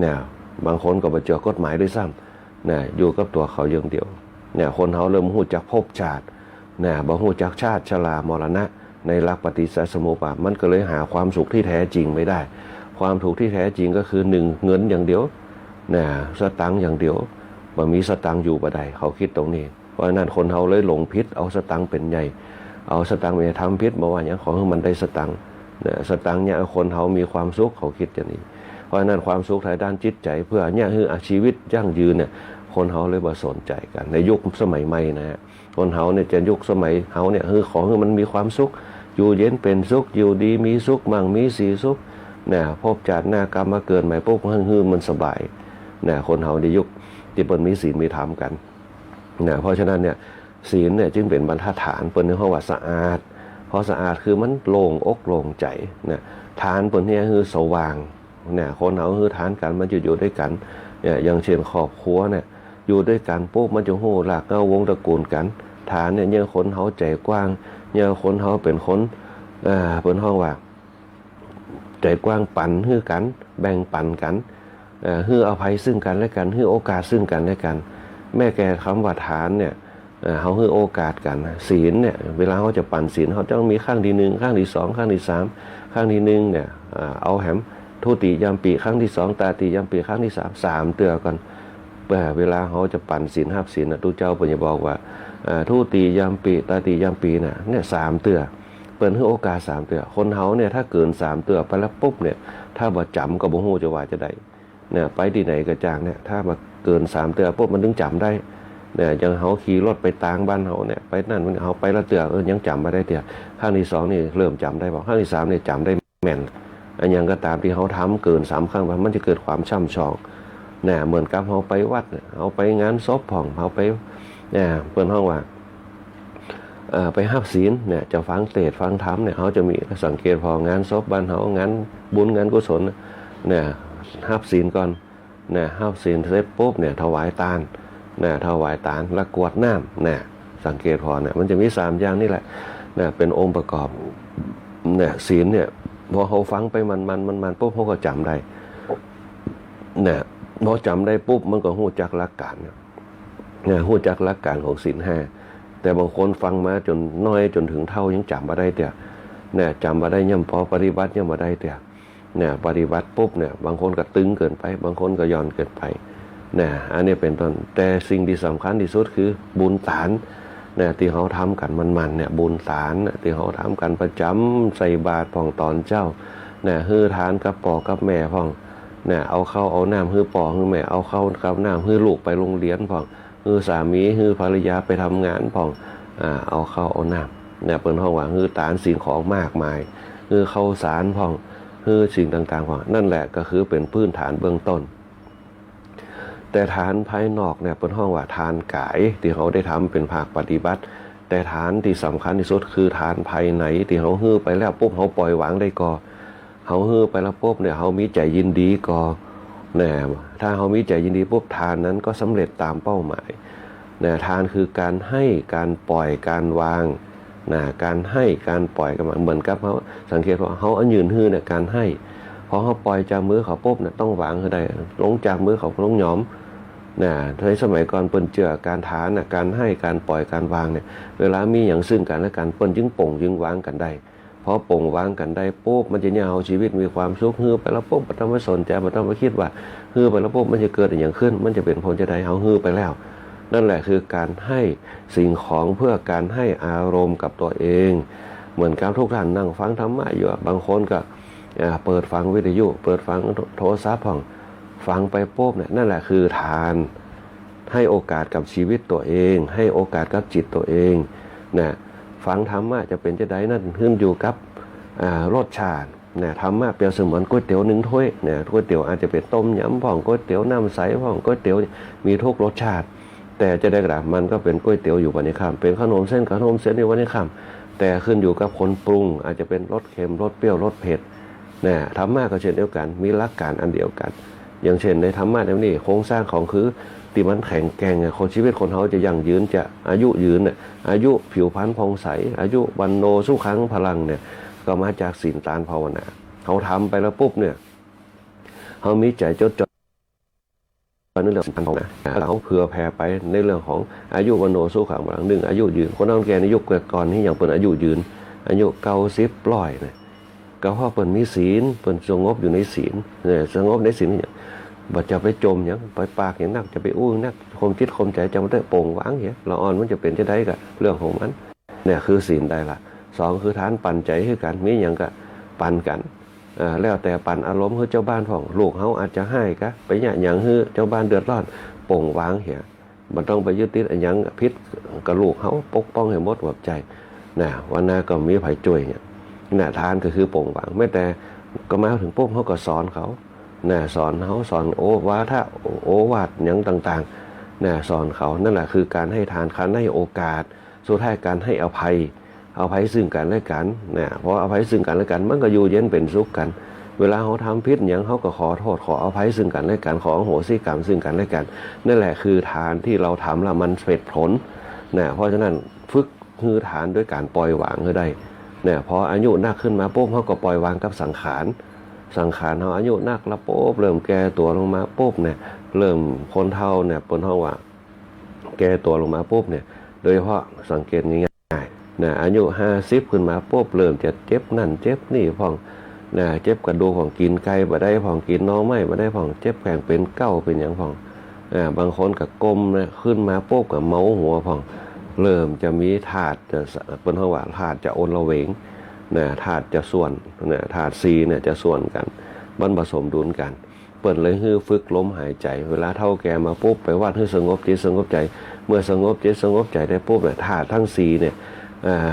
D: เนี่ยบางคนก็บ่เชื่อกฎหมายด้วยซ้ำเนี่ยอยู่กับตัวเขาอย่างเดียวเนี่ยคนเขาเริ่มหู้จักภพชาติเนี่ยบ่หู้จักชาติชรามรณะในหลักปฏิสัทธิสมุปบาทมันก็เลยหาความสุขที่แท้จริงไม่ได้ความถูกที่แท้จริงก็คือหนึ่งเงินอย่างเดียวเนี่ยสตังค์อย่างเดียวบ่มีสตังค์อยู่บ่ได้เขาคิดตรงนี้เพราะฉะนั้นคนเขาเลยหลงผิดเอาสตังค์เป็นใหญ่เอาสตังค์ไปทำผิดมาว่าอย่างของมันได้สตังค์เนี่ยสตังค์เนี่ยคนเขามีความสุขเขาคิดอย่างนี้เพราะฉะนั้นความสุขทางด้านจิตใจเพื่อเนี่ยคือชีวิตยั่งยืนเนี่ยคนเขาเลยบ่สนใจกันในยุคสมัยใหม่นะฮะคนเขาเนี่ยจะยุคสมัยเขาเนี่ยคือของมันมีความสุขอยู่เย็นเป็นสุขอยู่ดีมีสุขมั่งมีสีสุขเนี่ยพบจากหน้ากรรมมาเกิดใหม่ปุ๊บฮือมันสบายเนี่ยคนเขาในยุคที่เปิดมีศีลมีธรรมกันเนี่ยเพราะฉะนั้นเนี่ยศีลเนี่ยจึงเป็นบรรทัดฐานเปิดในห้องว่าสะอาดเพราะสะอาดคือมันโล่งอกโล่งใจเนี่ยฐานเปิดเนี่ยคือสว่างเนี่ยคนเขาคือฐานกันมันจะอยู่ด้วยกันเนี่ยอย่างเช่นครอบครัวเนี่ยอยู่ด้วยกันปุ๊บมันจะโหหลักเอาวงตระกูลกันฐานเนี่ยยังคนเขาใจกว้างยังคนเขาเป็นคนเป็นห้องว่าใจกว้างปันฮื้อกันแบ่งปันกันฮื้ออภัยซึ่งกันและกันฮื้อโอกาสซึ่งกันและกันแม่แก่คำว่าฐานเนี่ยเขาฮื้อโอกาสกันศีลเนี่ยเวลาเขาจะปั่นศีลเขาต้องมีข้างที่หนึ่งข้างที่สองข้างที่สามข้างที่หนึ่งเนี่ยเอาแหมทุติยามปีครั้งที่สองตาติยามปีครั้งที่สามเตือก่อนเวลาเขาจะปั่นศีลห้าศีลทุกเจ้าปัญญาบอกว่าทุติยามปีตาติยามปีเนี่ยสามเตือเปิดให้โอกาสสามเตือคนเขาเนี่ยถ้าเกินสามเตือไปแล้วปุ๊บเนี่ยถ้าบ่จำก็บ่ฮู้จะว่าจะได้เนี่ยไปที่ไหนก็จ้างเนี่ยถ้ามาเกินสามเตือปุ๊บมันถึงจำได้เนี่ยยังเขาขี่รถไปต่างบ้านเขาเนี่ยไปนั่นมันเขาไปละเตือยังจำไม่ได้เตือข้างที่สองนี่เริ่มจำได้บอกข้างที่สามเนี่ยจำได้แม่นอันยังก็ตามที่เขาทำเกิน3 ครั้งมันจะเกิดความช่ำชองเนี่ยเหมือนกับเขาไปวัดเนี่ยเขาไปงานศพผ่องเขาไปเนี่ยเปิดห้องว่าไปหับศีลเนี่ยจะฟังเทศน์ฟังธรรมเนี่ยเขาจะมีสังเกตพองานศพบ้านเขางานบุญงานกุศลเนี่ยหับศีลก่อนเนี่ยหับศีลเสร็จปุ๊บเนี่ยถวายทานเนี่ยถวายทานแล้วกรวดน้ำเนี่ยสังเกตพอเนี่ยมันจะมี3 อย่างนี่แหละเนี่ยเป็นองค์ประกอบเนี่ยศีลเนี่ยพอเขาฟังไปมันปุ๊บเขาก็จำได้เนี่ยพอจำได้ปุ๊บมันก็หู้จักหลักการเนี่ยหู้จักหลักการของศีล 5แต่บางคนฟังมาจนน้อยจนถึงเท่ายังจำมาได้แต่เนี่ยจำมาได้ย่ำพอปฏิบัติย่ำมาได้แต่เนี่ยปฏิบัติปุ๊บเนี่ยบางคนก็ตึงเกินไปบางคนก็ย่อนเกินไปเนี่ยอันนี้เป็นต้นแต่สิ่งที่สำคัญที่สุดคือบุญฐานเนี่ยที่เขาทำกันมันเนี่ยบุญฐานที่เขาทำกันประจำใส่บาตรพ่องตอนเจ้าเนี่ยฮื้อทานกับพ่อกับแม่พ่องเนี่ยเอาเข้าเอาน้ำฮื้อพ่อฮื้อแม่เอาเข้ากับน้ำฮื้อลูกไปโรงเรียนพ่องฮื้อสามีฮื้อภรรยาไปทำงานพ่องเอาเข้าเอาน้ำเนี่ยเป็นห้องว่าฮื้อฐานสิ่งของมากมายฮื้อเข้าสารพ่องฮื้อสิ่งต่างๆพ่องนั่นแหละก็คือเป็นพื้นฐานเบื้องต้นแต่ฐานภายนอกเนี่ยเป็นห้องว่าฐานกายที่เขาได้ทำเป็นภาคปฏิบัติแต่ฐานที่สำคัญที่สุดคือฐานภายในที่เขาฮื้อไปแล้วปุ๊บเขาปล่อยวางได้ก่อเขาฮื้อไปแล้วปุ๊บเนี่ยเขามีใจยินดีก่อเนี่ยถ้าเขามีใจยินดีปุ๊บทานนั้นก็สำเร็จตามเป้าหมายเนี่ยทานคือการให้การปล่อยการวางนะการให้การปล่อยกันเหมือนกับเขาสังเกตว่าเขายืนฮื้อเนี่ยการให้พอเขาปล่อยจากมือเขาปุ๊บเนี่ยต้องวางให้ได้ลงจากมือเขาต้องยอมเนี่ยในสมัยก่อนเปิ้นเจอการทานนะการให้การปล่อยการวางเนี่ยเวลามีอย่างซึ่งกันและกันเปิ้นจึงป่งจึงวางกันได้พอป่งวางกันได้ปุ๊บมันจะเนี่ยเอาชีวิตมีความสุขฮื้อไปแล้วปุ๊บไม่ต้องมาสนใจไม่ต้องมาคิดว่าฮื้อไปแล้วปุ๊บมันจะเกิดอย่างขึ้นมันจะเป็นผลจะได้เอาฮื้อไปแล้วนั่นแหละคือการให้สิ่งของเพื่อการให้อารมณ์กับตัวเองเหมือนกับทุกท่านนั่งฟังธรรมะอยู่บางคนก็เปิดฟังวิทยุเปิดฟังโทรศัพท์ฟังไปปุ๊บเนี่ยนั่นแหละคือทานให้โอกาสกับชีวิตตัวเองให้โอกาสกับจิตตัวเองนะฟังธรรมะจะเป็นจะได้นั่นขึ้นอยู่กับรสชาติเนี่ยธรรมะเปรียบเสมือนก๋วยเตี๋ยว1 ถ้วยเนี่ยก๋วยเตี๋ยวอาจจะเป็นต้มยำผ่องก๋วยเตี๋ยวน้ำใสผ่องก๋วยเตี๋ยวมีทุกรสชาติ แต่จะได้กระดาษมันก็เป็นก๋วยเตี๋ยวอยู่วันนี้ค่ำเป็นขนมเส้นในวันนี้ค่ำแต่ขึ้นอยู่กับคนปรุงอาจจะเป็นรสเค็มรสเปรี้ยวรสเผ็ดนะธรรมะก็เช่นเดียวกันมีหลักการอันเดียวกันอย่างเช่นในธรรมะนี่โครงสร้างของคือที่มันแข็งแกร่งคนชีวิตคนเขาจะยั่งยืนจะอายุยืนเนี่ยอายุผิวพรรณผ่องใสอายุวันโนสุขังพลังเนี่ยก็มาจากศีลทานภาวนาเขาทำไปแล้วปุ๊บเนี่ยเขามีใจจดจ่อในเรื่องของนะเขาเผื่อแผ่ไปในเรื่องของอายุวันโนสุขังพลังหนึ่งอายุยืนคนนั้นแก่ในยุคก่อนที่ยังเป็นอายุยืนอายุ90 100เนี่ยก็เพราะเปิ่นมีศีลเปิ่นสงบอยู่ในศีลเนี่ยสงบในศีลเนี่ยบ่จะไปจมอย่างไปปากอย่างนักจะไปอู้นักคมจิตคมใจจะไม่ได้โป่งว้างเหี้ยละอ่อนมันจะเป็นจะได้กับเรื่องของมันเนี่ยคือศีลได้ละ2คือฐานปั่นใจให้กันมีอย่างก็ปั่นกันแล้วแต่ปั่นอารมณ์คือเจ้าบ้านของลูกเขาอาจจะให้กะไปเนี่ยอย่างคือเจ้าบ้านเดือดร้อนโป่งว้างเหี้ยมันต้องไปยึดติดอันยังพิษกับลูกเขาปกป้องให้หมดหัวใจนะวันหน้าก็มีไผจ่วยเนี่ยน่ะทานก็คือโป่งว้างไม่แต่ก็มาถึงปุ๊บเขาก็สอนเขาน่ะสอนเขาสอนโอวาทะโอวาทอย่างต่างๆน่ะสอนเขานั่นแหละคือการให้ทานการให้โอกาสสุดท้ายการให้อภัยซึ่งกันและกันนะเพราะอภัยซึ่งกันและกันมันก็อยู่เย็นเป็นสุขกันเวลาเขาทำผิดอย่างเขาก็ขอโทษขออภัยซึ่งกันและกันขออโหสิกรรมซึ่งกันและกันนั่นแหละคือทานที่เราทำแล้วมันเสร็จผลนะเพราะฉะนั้นฝึกฮือทานด้วยการปล่อยวางให้ได้เนี่ยพออายุนักขึ้นมาปุ๊บเขาก็ปล่อยวางกับสังขารเขาอายุนักแล้วปุ๊บเริ่มแก่ตัวลงมาปุ๊บเนี่ยเริ่มคนเฒ่าเนี่ยปนเฒ่าว่าแก่ตัวลงมาปุ๊บเนี่ยโดยเฉพาะสังเกตง่ายๆนะอายุ50ขึ้นมาปุ๊บเริ่มจะเจ็บนั่นเจ็บนี่พ่องนะเจ็บกระดูกของกินไก่บ่ได้พ่องกินน้อไม่บ่ได้พ่องเจ็บแผงเป็นเก้าเป็นอย่างพ่องบางคนกับกลมนะขึ้นมาปุ๊บกับเมาหัวพ่องเริ่มจะมีธาตุจะเป็นเฒ่าว่าธาตุจะโอนละเวงนะธาตุจะส่วนนะธาตุซีเนี่ยจะส่วนกันมันผสมดุลกันเปิดเลยฮือฝึกลมหายใจเวลาเท่าแก่มาปุ๊บไปวัดให้สงบจิตสงบใจเมื่อสงบจิตสงบใจได้ปุ๊บเนี่ยธาตุทั้ง4เนี่ย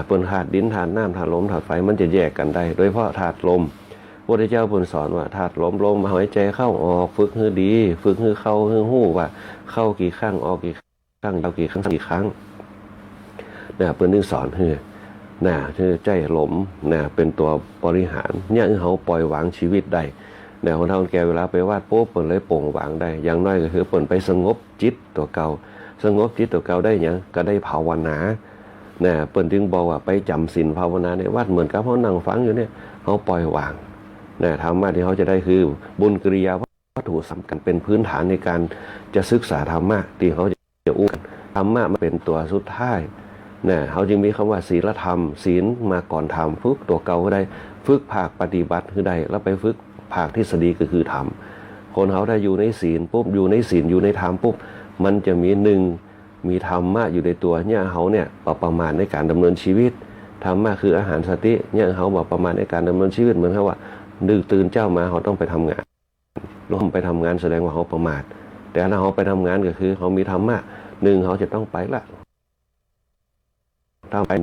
D: เปิดธาตุดินธาตุน้ำธาตุลมธาตุไฟมันจะแยกกันได้โดยเฉพาะธาตุลมพระพุทธเจ้าเพิ่นสอนว่าธาตุลมหายใจเข้าออกฝึกให้ดีฝึกให้เข้าให้ฮู้ว่าเข้ากี่ครั้งออกกี่ครั้งยาวกี่ครั้งเพิ่นนึกสอนให้คือใจลมเป็นตัวบริหารเนี่ยเขาปล่อยวางชีวิตได้คนเฒ่าแก่เวลาไปวาดปุ๊บเปิ่นเลยโปร่งวางได้อย่างน้อยก็คือเปิ่นไปสงบจิตตัวเก่าสงบจิตตัวเก่าได้ยังก็ได้ภาวนาเปิ่นจึงบอกว่าไปจำศีลภาวนาในวัดเหมือนกับเขานั่งฟังอยู่เนี่ยเขาปล่อยวางธรรมะที่เขาจะได้คือบุญกิริยาวัตถุสำคัญเป็นพื้นฐานในการจะศึกษาธรรมะที่เขาจะอู้กันธรรมะมันเป็นตัวสุดท้ายเขาจึงมีคำว่าศีลธรรมศีลมาก่อนธรรมฝึกตัวเก่าก็ได้ฝึกภาคปฏิบัติคือได้แล้วไปฝึกภาคทฤษฎีก็คือธรรมคนเขาได้อยู่ในศีลปุ๊บอยู่ในศีลอยู่ในธรรมปุ๊บมันจะมีธรรมะอยู่ในตัวเนี่ยเขาเนี่ยประมาณในการดำเนินชีวิตธรรมะคืออาหารสติเนี่ยเขาบอกประมาณในการดำเนินชีวิตเหมือนกับว่าดึกตื่นเจ้ามาเขาต้องไปทำงานลงไปทำงานแสดงว่าเขาประมาทแต่ถ้าเขาไปทำงานก็คือเขามีธรรมะ1เขาจะต้องไปละถ้าไป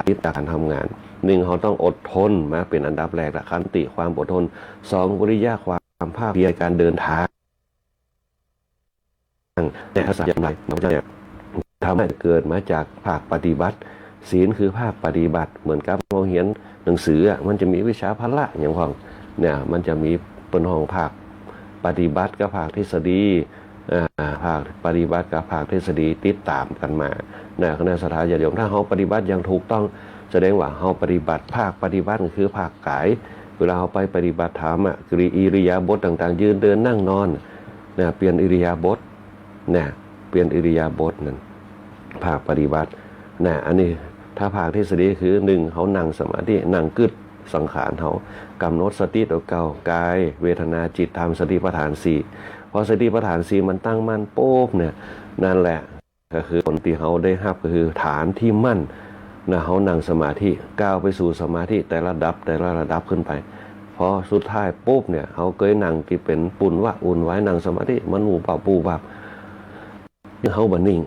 D: ติดจากการทำงาน1เขาต้องอดทนมาเป็นอันดับแรกละขันติความอดทน2วิริยะความภาคเพียรการเดินทางแต่ภาษาอย่างไรเราจะทำให้เกิดมาจากภาคปฏิบัติศีลคือภาคปฏิบัติเหมือนกับเราเรียนหนังสือมันจะมีวิชาพละอย่างของเนี่ยมันจะมีเป็นห้องภาคปฏิบัติกับภาคทฤษฎีภาคปฏิบัติกับภาคทฤษฎีติดตามกันมาคณะสัตยาธิโยมถ้าเขาปฏิบัติอย่างถูกต้องแสดงว่าเขาปฏิบัติภาคปฏิบัติคือภาคกายเวลาเขาไปปฏิบัติธรรมกิริยาบถต่างๆยืนเดินนั่งนอนเปลี่ยนอิริยาบถเปลี่ยนอิริยาบถนั่นภาคปฏิบัติอันนี้ถ้าภาคทฤษฎีคือ1เขานั่งสมาธินั่งกึศสังขารเขากำหนดสติตัวเก่ากายเวทนาจิตธรรมสติปัฏฐาน4พอสติปัฏฐาน4มันตั้งมั่นโป๊บเนี่ยนั่นแหละก็คือผลที่เขาได้รับก็คือฐานที่มั่นเขานั่งสมาธิก้าวไปสู่สมาธิแต่ละระดับขึ้นไปพอสุดท้ายปุ๊บเนี่ยเขาเคยนั่งที่เป็นปุ่นวะอุ่นไว้นั่งสมาธิมันหูเป่าปูบับเขาบ่นิ่ง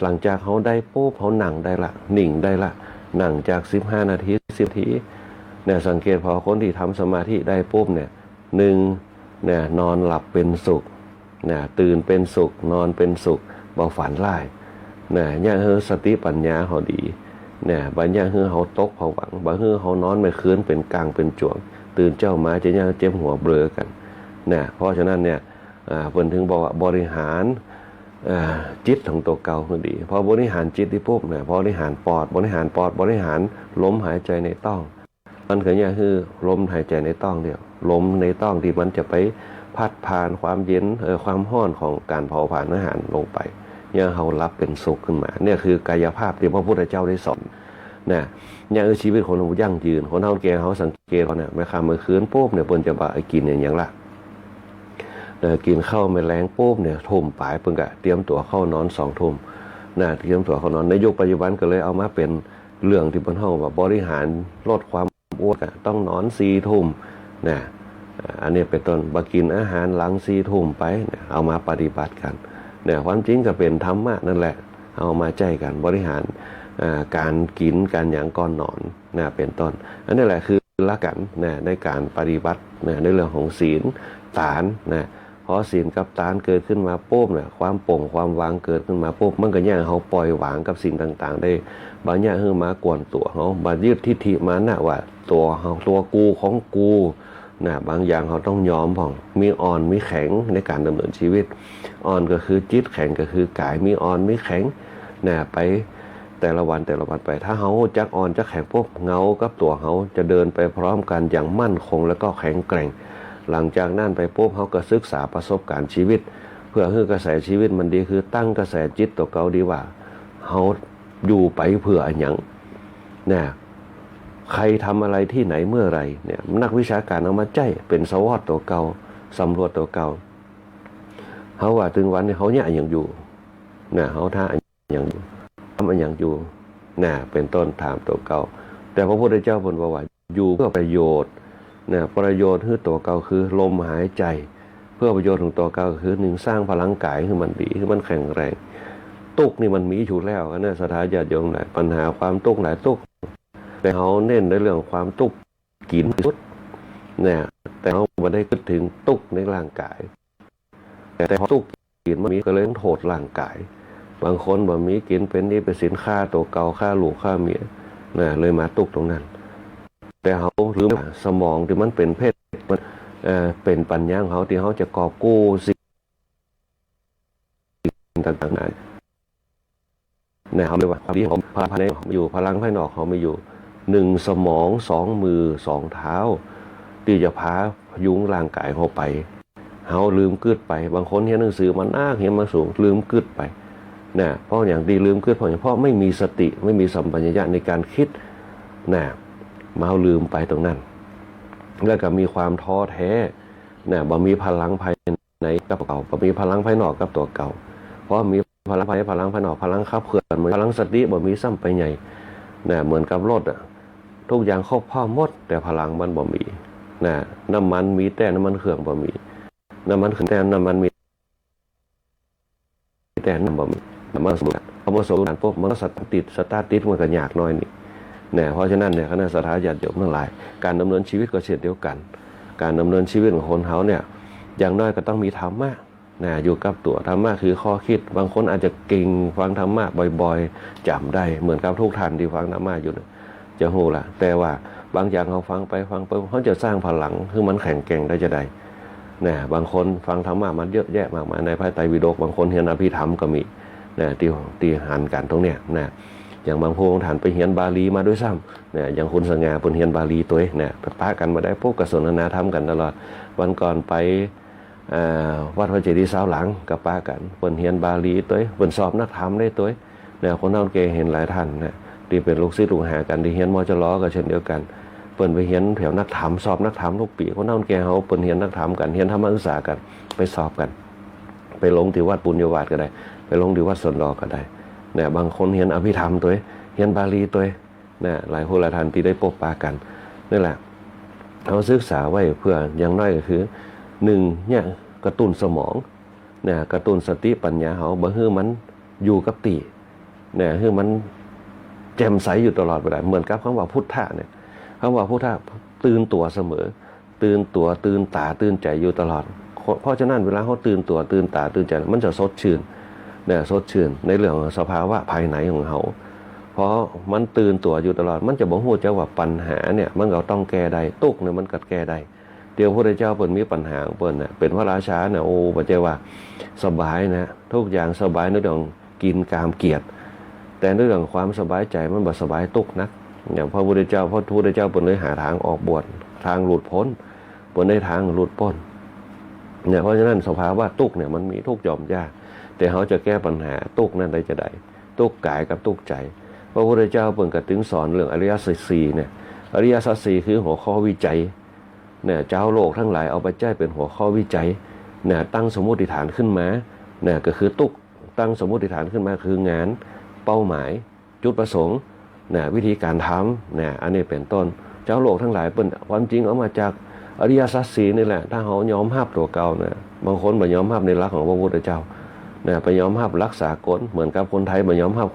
D: หลังจากเขาได้ปุ๊บเขานั่งได้ละนิ่งได้ละนั่งจาก15 นาที10 นาทีสังเกตพอคนที่ทำสมาธิได้ปุ๊บเนี่ย1นอนหลับเป็นสุขตื่นเป็นสุขนอนเป็นสุข บ่ฝันร้ายนะย่างเฮอสติปัญญาเฮาดีนะบ่ย่างเฮอเฮาตกเฮาหวังบ่เฮอเฮานอนไม่คืนเป็นกลางเป็นจ่วงตื่นเจ้ามาจะย่างเจ็บหัวเบลอกันนะเพราะฉะนั้นเนี่ยเพิ่นถึงบอกว่าบริหารจิตของตัวเก่าคือดีพอบริหารจิตที่ปุ๊บเนี่ยบริหารปอดบริหารลมหายใจในต้องมันคืออย่างคือลมหายใจในต้องเดียวลมในต้องที่มันจะไปพัดผ่านความเย็นความร้อนของการเผาผลาญอาหารลงไปเนี่ยเขารับเป็นสุขขึ้นมาเนี่ยคือกายภาพที่พระพุทธเจ้าได้สอนนะเนี่ยชีวิตคนเรายั่งยืนคนเฮาแก่เขาสังเกตว่าเนี่ยเมื่อค่ำเมื่อคืนปุ๊บเนี่ยเพิ่นจะบ่กินอย่างละกินข้าวไม่แรงปุ๊บเนี่ยทุ่มปลายเพิ่นก็เตรียมตัวเข้านอน2 ทุ่มนะเตรียมตัวเข้านอนในยุคปัจจุบันก็เลยเอามาเป็นเรื่องที่เพิ่นเฮาว่าบริหารลดความอ้วนต้องนอน4 ทุ่มนะอันนี้เป็นต้นบ่กินอาหารหลัง4 ทุ่มไปเอามาปฏิบัติกันเนี่ยความจริงก็เป็นธรรมะนั่นแหละเอามาใจกันบริหารการกินการหยังก่อนนอนนะเป็นต้นอันนี้แหละคือหลักการนะในการปฏิบัตินะในเรื่องของศีลฐานนะพอศีลกับฐานเกิดขึ้นมาปุ๊บเนี่ยความโปร่งความวางเกิดขึ้นมาปุ๊บมันก็ย่างเขาปล่อยวางกับสิ่งต่างๆได้บางอย่างคือมากวนตัวเขาบางยึดทิฏฐิมานะว่าตัวเขาตัวกูของกูนะบางอย่างเขาต้องยอมผ่องมีอ่อนมีแข็งในการดำเนินชีวิตอ่อนก็คือจิตแข็งก็คือกายมีอ่อนมีแข็งนะไปแต่ละวันไปถ้าเขาจักอ่อนจักแข็งปุ๊บเงากับตัวเขาจะเดินไปพร้อมกันอย่างมั่นคงแล้วก็แข็งแกร่งหลังจากนั้นไปปุ๊บเขาก็ศึกษาประสบการณ์ชีวิตเพื่อให้กระแสชีวิตมันดีคือตั้งกระแสจิตตัวเก่าดีว่าเขาอยู่ไปเพื่ออะไรอย่างนะใครทำอะไรที่ไหนเมื่อไรเนี่ยนักวิชาการเอามาใจเป็นสวอตตัวเก่าสำรวจตัวเก่าเขาว่าถึงวันนี้เขาเนี่ยอย่างอยู่นะเขาท่าอย่างอยู่ทำอย่างอยู่นะเป็นต้นถามตัวเก่าแต่พระพุทธเจ้าบอกว่าอยู่เพื่อประโยชน์นะประโยชน์คือตัวเก่าคือลมหายใจเพื่อประโยชน์ของตัวเก่าคือหนึ่งสร้างพลังกายให้มันดีให้มันแข็งแรงตุกนี่มันมีอยู่แล้วนะสถาญาติโยมหลายปัญหาความตุกหลายตุกแต่เขาเน้นในเรื่องความตุกกินสุดเนี่ยแต่เขาไม่ได้คิดถึงตุกในร่างกายแต่พอตุกกินมันมีก็เลยต้องโทษร่างกายบางคนบ่มีกินเป็นนี่เป็นสินค้าตัวเก่าค่าลูกค่าเมียนะเลยมาตุกตรงนั้นแต่เขาลืมสมองที่มันเป็นเพศเป็นปัญญาของเขาที่เขาจะกอบกู้สิ่งต่างๆเนี่ยเขาเรียกว่าที่เขาพลังอยู่พลังภายนอกเขาไม่อยู่1 สมอง 2 มือ 2 เท้าที่จะพายุงร่างกายเขาไปเขาลืมกึดไปบางคนเห็นหนังสือมันอ้างเห็นมาสูงลืมกึดไปนะเพราะอย่างดีลืมกึดเพราะไม่มีสติไม่มีสัมปชัญญะในการคิดนะมาลืมไปตรงนั้นแล้วก็มีความท้อแท้นะบ่มีพลังภายในกับเก่าบ่มีพลังภายนอกกับตัวเก่าเพราะมีพลังภายนอกพลังขับเคลื่อนพลังสติบ่มีซ้ำไปใหญ่นะเหมือนกับรถอ่ะทุกอย่างครบพร้อมหมดแต่พลังมันบ่มีนะน้ำมันมีแต่น้ำมันเครื่องบ่มีน้ำมันเครื่องแต่น้ำมันมีแต่น้ำบ่มีน้ำมันสมพอผสมกันปุ๊บมันก็สตาร์ทติดมันก็ยากน้อยนี่เนี่ยเพราะฉะนั้นเนี่ยคณะสัตยาติโยมทั้งหลายการดำเนินชีวิตก็เช่นเดียวกันการดำเนินชีวิตของคนเขาเนี่ยอย่างน้อยก็ต้องมีธรรมะนะอยู่กับตัวธรรมะคือข้อคิดบางคนอาจจะเก่งฟังธรรมะบ่อยๆจำได้เหมือนกับทุกท่านที่ฟังธรรมะอยู่จะโหละแต่ว่าบางอย่างเขาฟังไปเขาจะสร้างพลังคือมันแข็งแกร่งได้จะได้นะบางคนฟังธรรมะมันเยอะแยะมากมายในพระไตรปิฎกบางคนเรียนอภิธรรมก็มีนะที่หันกันตรงเนี้ยนะอย่างบางพวกท่านไปเรียนบาลีมาด้วยซ้ำเนี่ยอย่างคุณสง่าเพิ่นเรียนบาลีตัวเนี่ยไปปะกันมาได้พวกกสนทนาธรรมกันตลอดวันก่อนไปวัดพระเจดีย์สาวหลังกับป้ากันเพิ่นเรียนบาลีตัวเพิ่นสอบนักธรรมได้ตัวเนี่ยคนเฮาแกเห็นหลายท่านนะที่เป็นลูกศิษย์ลูกหากันที่เรียนมจรก็เช่นเดียวกันเพิ่นไปเรียนแถวนักธรรมสอบนักธรรมทุกปีคนเฮาแกเฮาเพิ่นเรียนนักธรรมกันเรียนธรรมศึกษากันไปสอบกันไปลงที่วัดปุญญวาสก็ได้ไปลงที่วัดสนดก็ได้เนี่ยบางคนเรียนอภิธรรมตัวเรียนบาลีตัวเนี่ยหลายคนหลายท่านที่ได้พบปะกันนี่แหละเราศึกษาไว้เพื่ออย่างน้อยก็คือ1เนี่ยกระตุ้นสมองเนี่ยกระตุ้นสติปัญญาเขาบ่ให้มันอยู่กับติเนี่ยให้มันแจ่มใสอยู่ตลอดเวลาเหมือนกับคำว่าพุทธะเนี่ยคำว่าพุทธะตื่นตัวเสมอตื่นตัวตื่นตาตื่นใจอยู่ตลอดเพราะฉะนั้นเวลาเขาตื่นตัวตื่นตาตื่นใจมันจะสดชื่น เนี่ยสดชื่นในเรื่องสภาวะภายในของเขาเพราะมันตื่นตัวอยู่ตลอดมันจะบ่ฮู้จักว่าปัญหาเนี่ยมันก็ต้องแก้ได้ตุกเนี่ยมันก็แก้ได้เดี๋ยวพระพุทธเจ้าเปิ่นมีปัญหาของเปิ่นน่ะเป็นพระราชาเนี่ยโอ้บ่ใช่ว่าสบายนะทุกอย่างสบายในเรื่องกินกามเกียรติแต่ในเรื่องความสบายใจมันบ่สบายตุกนักอย่างพระพุทธเจ้าเปิ่นเลยหาทางออกบวชทางหลุดพ้นเปิ่นได้ทางหลุดพ้นเนี่ยเพราะฉะนั้นสภาวะตุกเนี่ยมันมีทุกยอมยากแต่เขาจะแก้ปัญหาตุกนั้นได้จะได้ตุกกายกับตุกใจพระพุทธเจ้าเปิ่นก็ถึงสอนเรื่องอริยสัจสี่เนี่ยอริยสัจสี่คือหัวข้อวิจัยเนี่ยเจ้าโลกทั้งหลายเอาไปใจเป็นหัวข้อวิจัยเนี่ยตั้งสมมติฐานขึ้นมาเนี่ยก็คือตุกตั้งสมมติฐานขึ้นมาคืองานเป้าหมายจุดประสงค์เนี่ยวิธีการทำเนี่ยอันนี้เป็นต้นเจ้าโลกทั้งหลายเปิ่นความจริงเอามาจากอริยสัจสี่นี่แหละถ้าเขายอมรับตัวเก่าเนี่ยบางคนบ่ยอมรับในหลักของพระพุทธเจ้าเนี่ยไปยอมรับรักษากฎเหมือนกับคนไทยบ่ยอมรับ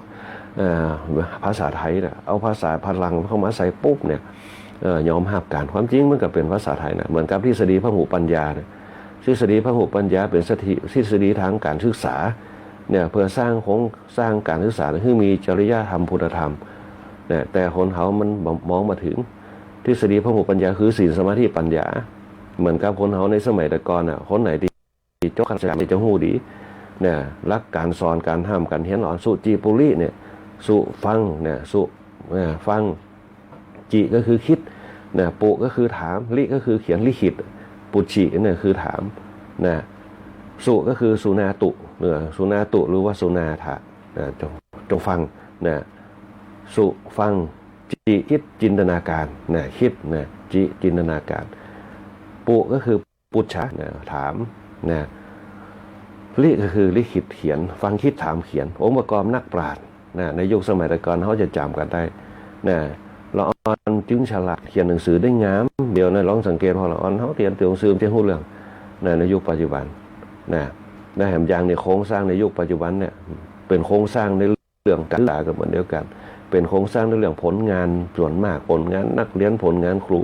D: ภาษาไทยเนี่ยเอาภาษาพลังเข้ามาใส่ปุ๊บเนี่ยยอมรับการความจริงมันก็เป็นภาษาไทยนะเหมือนกับทฤษฎีพหุปัญญาเนี่ยทฤษฎีพหุปัญญาเป็นทฤษฎีทางการศึกษาเนี่ยเพื่อสร้างการศึกษาให้มีจริยธรรมคุณธรรมเนี่ยแต่คนเขามันมองมาถึงทฤษฎีพหุปัญญาคือศีลสมาธิปัญญาเหมือนกับคนเขาในสมัยแต่ก่อนน่ะคนไหนที่จบขัดสามจะหูดีเนี่ยรักการสอนการห้ามการเฮียนอ่อนสุจีปุริเนี่ยสุฟังเนี่ยสุฟังจิก็คือคิดเนี่ยปุก็คือถามลิก็คือเขียนลิขิตปุจิเนี่ยคือถามนะสุก็คือสุนาตุเนี่ยสุนาตุหรือว่าสุนาถะจงฟังนะสุฟังจิคิดจินตนาการนะคิดนะจิจินตนาการปุก็คือปุจฉะนะถามนะลิก็คือลิขิตเขียนฟังคิดถามเขียนองค์ประกอบนักปราชญ์นะในยุคสมัยแต่ก่อนเขาจะจำกันได้นะละออนจึงฉลาดเขียนหนังสือได้งามเดี๋ยวนะลองสังเกตพอละออนเขาเรียนตัวหนังสือจะพูดเรื่องนะในยุคปัจจุบันนะในแหมยางในโครงสร้างในยุคปัจจุบันเนี่ยเป็นโครงสร้างในเรื่องการศึกษาก็เหมือนเดียวกันเป็นโครงสร้างในเรื่องผลงานส่วนมากผลงานนักเรียนผลงานครู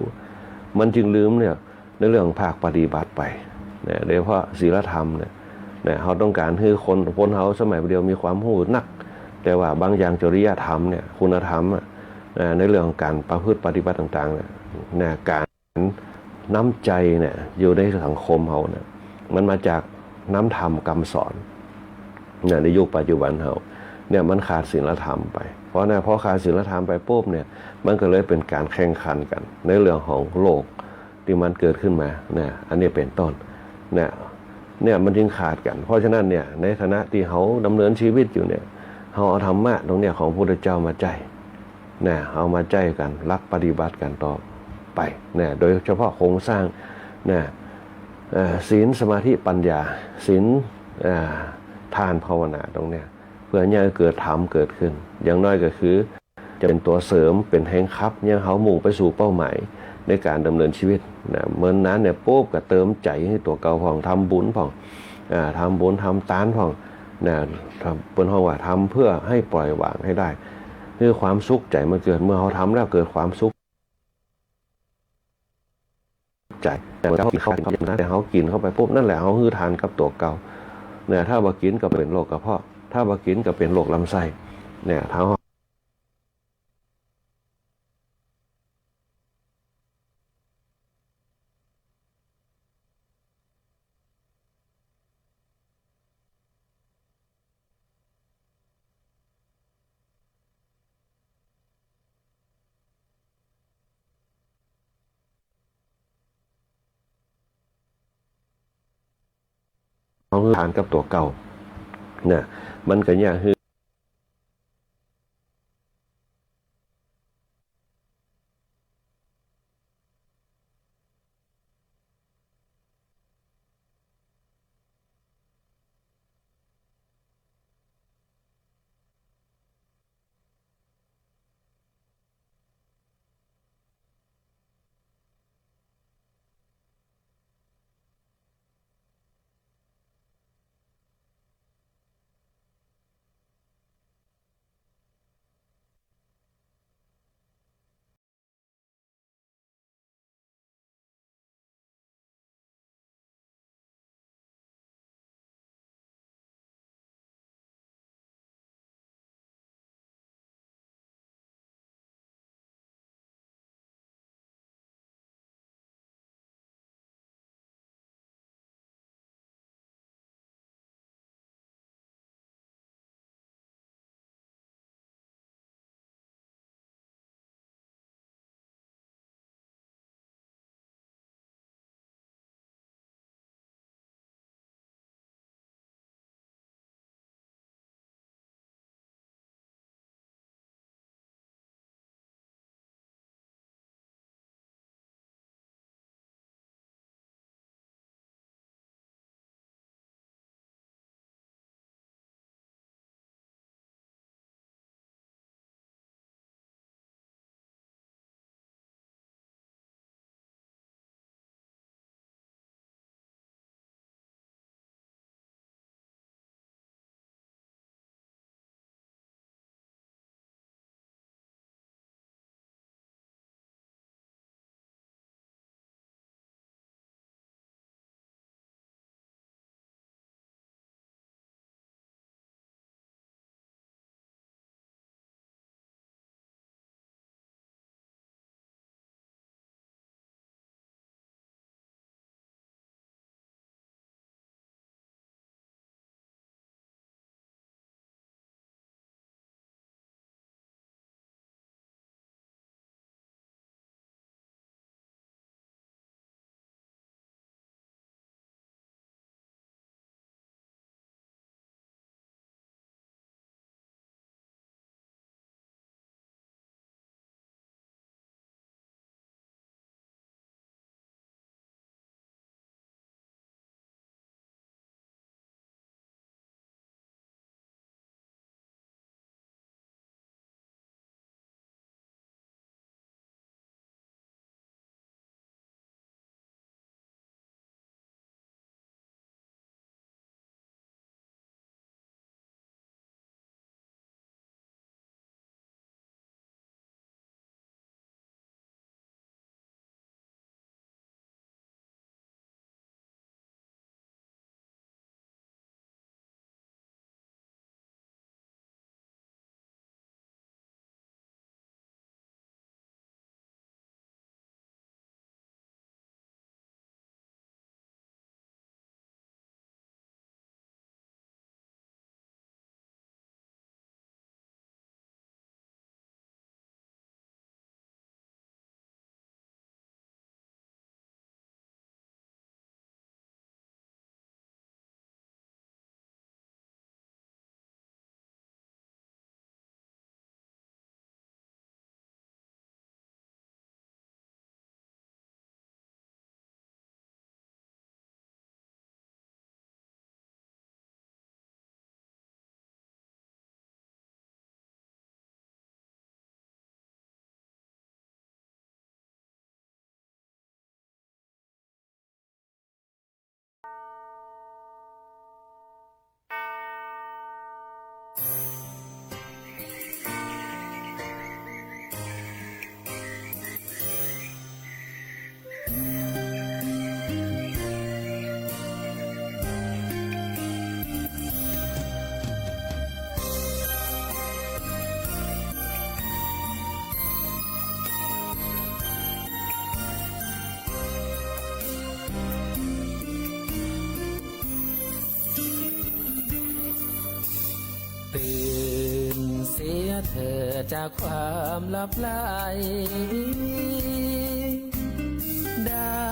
D: มันจึงลืมเนี่ยในเรื่องภาคปฏิบัติไปเนี่ยโดยเฉพาะศีลธรรมเนี่ยเขาต้องการให้คนเขาสมัยเดียวมีความรู้นักแต่ว่าบางอย่างจริยธรรมเนี่ยคุณธรรมในเรื่องการประพฤติปฏิบัติต่างๆเนี่ยการน้ำใจเนี่ยอยู่ในสังคมเขาเนี่ยมันมาจากน้ำธรรมคำสอนเนี่ยในยุคปัจจุบันเขาเนี่ยมันขาดศีลธรรมไปเพราะขาดศีลธรรมไปปุ๊บเนี่ยมันก็เลยเป็นการแข่งขันกันในเรื่องของโลกที่มันเกิดขึ้นมาเนี่ยอันนี้เป็นต้นเนี่ยมันจึงขาดกันเพราะฉะนั้นเนี่ยในฐานะที่เขาดำเนินชีวิตอยู่เนี่ยเขาเอาธรรมะตรงเนี้ยของพระพุทธเจ้ามาใจเนี่ยเอามาใจกันรักปฏิบัติกันต่อไปเนี่ยโดยเฉพาะโครงสร้างเนี่ยศีลสมาธิปัญญาศีลทานภาวนาตรงเนี้ยเพื่อให้เกิดธรรมเกิดขึ้นอย่างน้อยก็คือจะเป็นตัวเสริมเป็นแห่งคับเนี่ยเขามุ่งไปสู่เป้าหมายในการดำเนินชีวิตนะเมื่อนั้นเนี่ยปุ๊บก็เติมใจให้ตัวเก่าผ่องทำบุญผ่องทำบุญทำทานผ่องนะเป็นห้องว่าทำเพื่อให้ปล่อยวางให้ได้คือความสุขใจมันเกิดเมื่อเขาทำแล้วเกิดความสุขใจแต่เขากินเข้าไปนะแต่เขากินเข้าไปปุ๊บนั่นแหละเขาคือทานกับตัวเก่าเนี่ยถ้าบ่กินก็เป็นโรคกระเพาะถ้าบ่กินก็เป็นโรคลำไส้เนี่ยเท้าทานกับตัวเก่าเนี่ยมันก็ยากคือ
E: เธอจากความลับไหลได้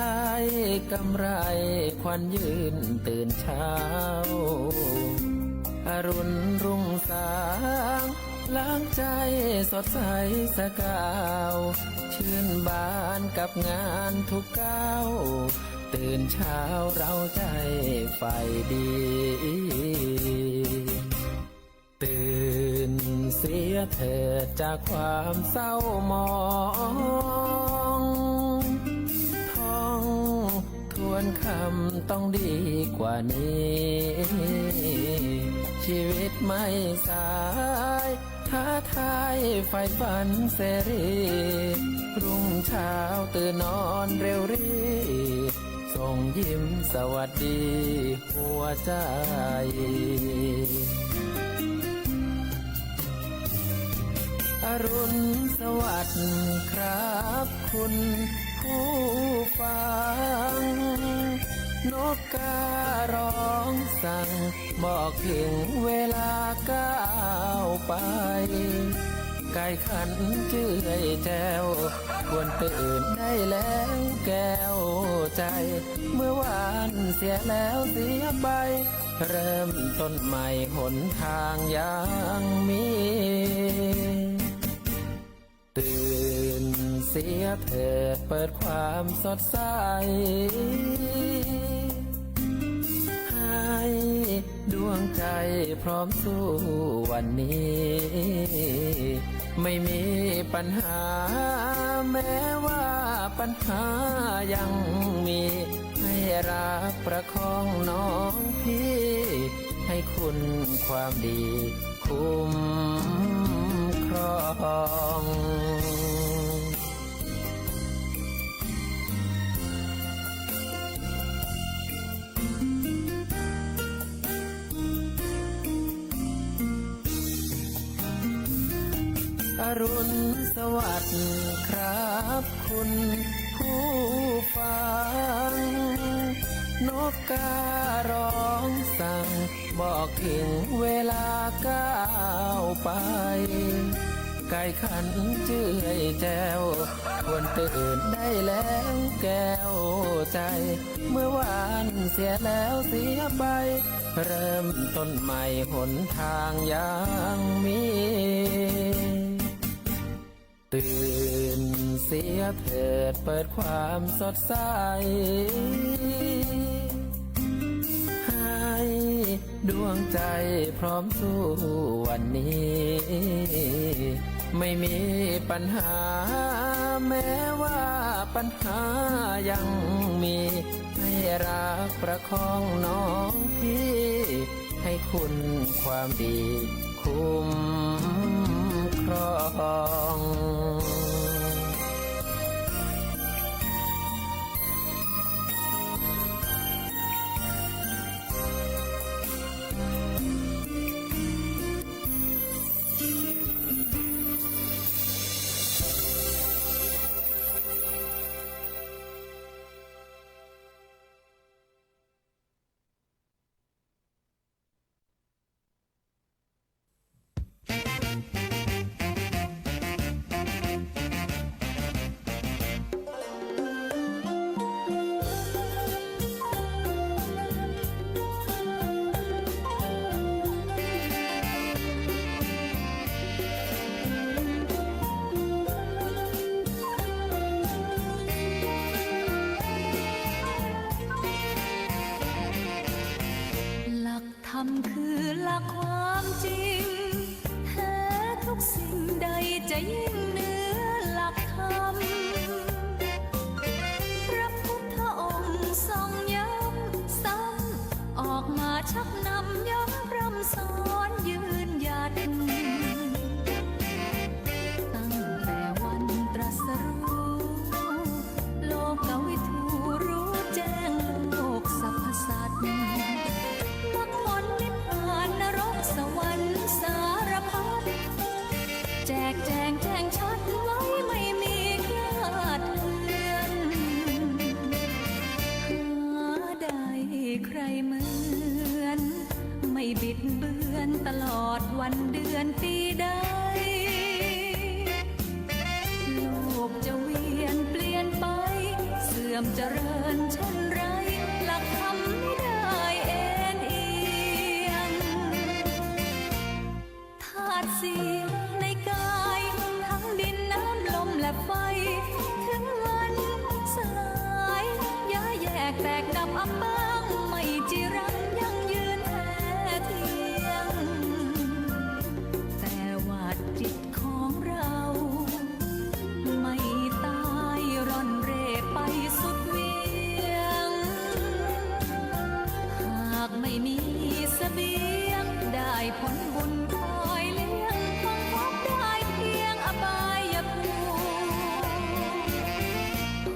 E: กำไรควันยืนตื่นเช้าอรุณรุ่งสางล้างใจสดใสสกาวชื่นบานกับงานทุกก้าวตื่นเช้าเราใจไฟดี ตื่นเสียเถิดจากความเศร้าหมองท่องทวนคำต้องดีกว่านี้ ชีวิตไม่สายท้าทายไฟฝันเสรีรุ่งเช้าตื่นนอนเร็วรีส่งยิ้มสวัสดีหัวใจอรุณสวัสดิ์ครับคุณผู้ฟังนกการ้องสั่งบอกถึงเวลาก้าวไปไก่ขันเจื่อยแจวควรตื่นได้แล้วแก้วใจเมื่อวานเสียแล้วเสียไปเริ่มต้นใหม่หนทางยังมีตื่นเสียเถิดเปิดความสดใสให้ดวงใจพร้อมสู้วันนี้ไม่มีปัญหาแม้ว่าปัญหายังมีให้รักประคองน้องพี่ให้คุณความดีคุ้มครองอรุณสวัสดิ์ครับคุณผู้ฟังนกการ้องสั่งบอกถึงเวลาก้าวไปไก่ขันเจื่อยแจวควรตื่นได้แล้วแก้วใจเมื่อวานเสียแล้วเสียไปเริ่มต้นใหม่หนทางยังมีตื่นเสียเถิดเปิดความสดใสให้ดวงใจพร้อมสู้วันนี้ไม่มีปัญหาแม้ว่าปัญหายังมีให้รักประคองน้องพี่ให้คุณความดีคุ้มครอง
F: คือหลักความจริงแท้ทุกสิ่งใดจะยิ่งเหนือหลักธรรมพระพุทธองค์ทรงย้ำซ้ำออกมาชักนำย้ำพร่ำสอนยืนหยัดตั้งแต่วันตรัสรู้โลกวิถูรู้แจ้งโลกสรรพสัตว์สวรรค์สารพัดแจกแจงแจ้ง มเจริญเช่นไรหลักธรรมไม่ได้เอ็นเอียงธาตุสี่ในกายทั้งดินน้ำลมและไฟถึงวันสลายย้ายแยกแตกดับอับปางไม่จีรังยั่งยืนแท้เทียงแต่ว่าจิตของเราไม่ตายร่อนเร่ไปสุดเวียงหากไม่มีเสบียงได้ผลบุญคอยเลี้ยงคงพบได้เพียงอบายภูมิ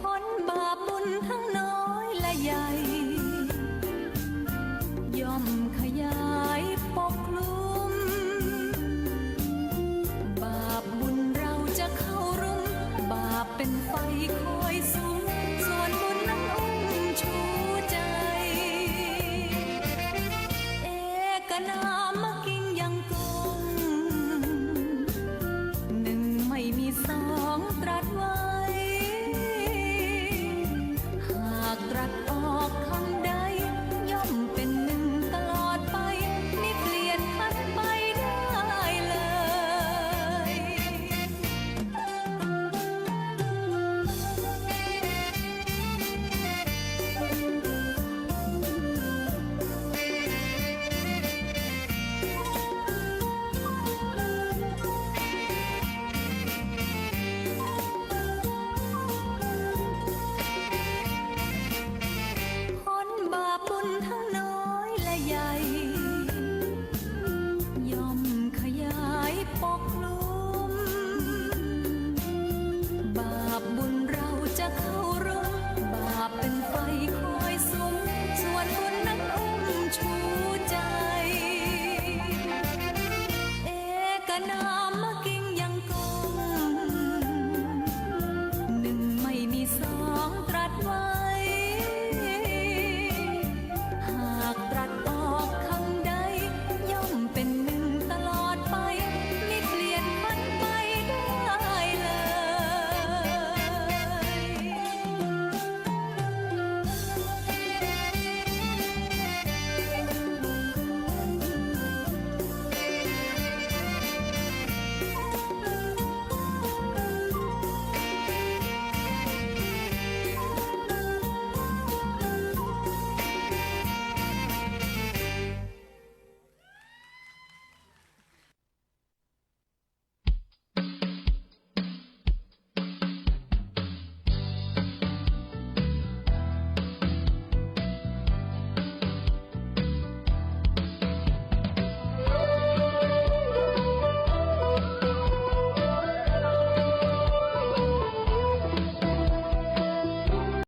F: ผลบาปบุญทั้งน้อยและใหญ่ย่อมขยายปกคลุมบาปบุญเราจะเข้ารุมบาปเป็นไฟคอยสุมส่วนบุญนั้นอุ้มชูใจ เอกนามกิ่งยังคงหนึ่งไม่มีสองตรัสไว้ หากตรัสออกคำใดย่อมเป็นหนึ่งตลอดไปไม่เปลี่ยนพันไปได้เลย ผลบาปบุญทั้งน้อยและใหญ่ ย่อมขยายปกคลุมบาปบุญเราจะเข้า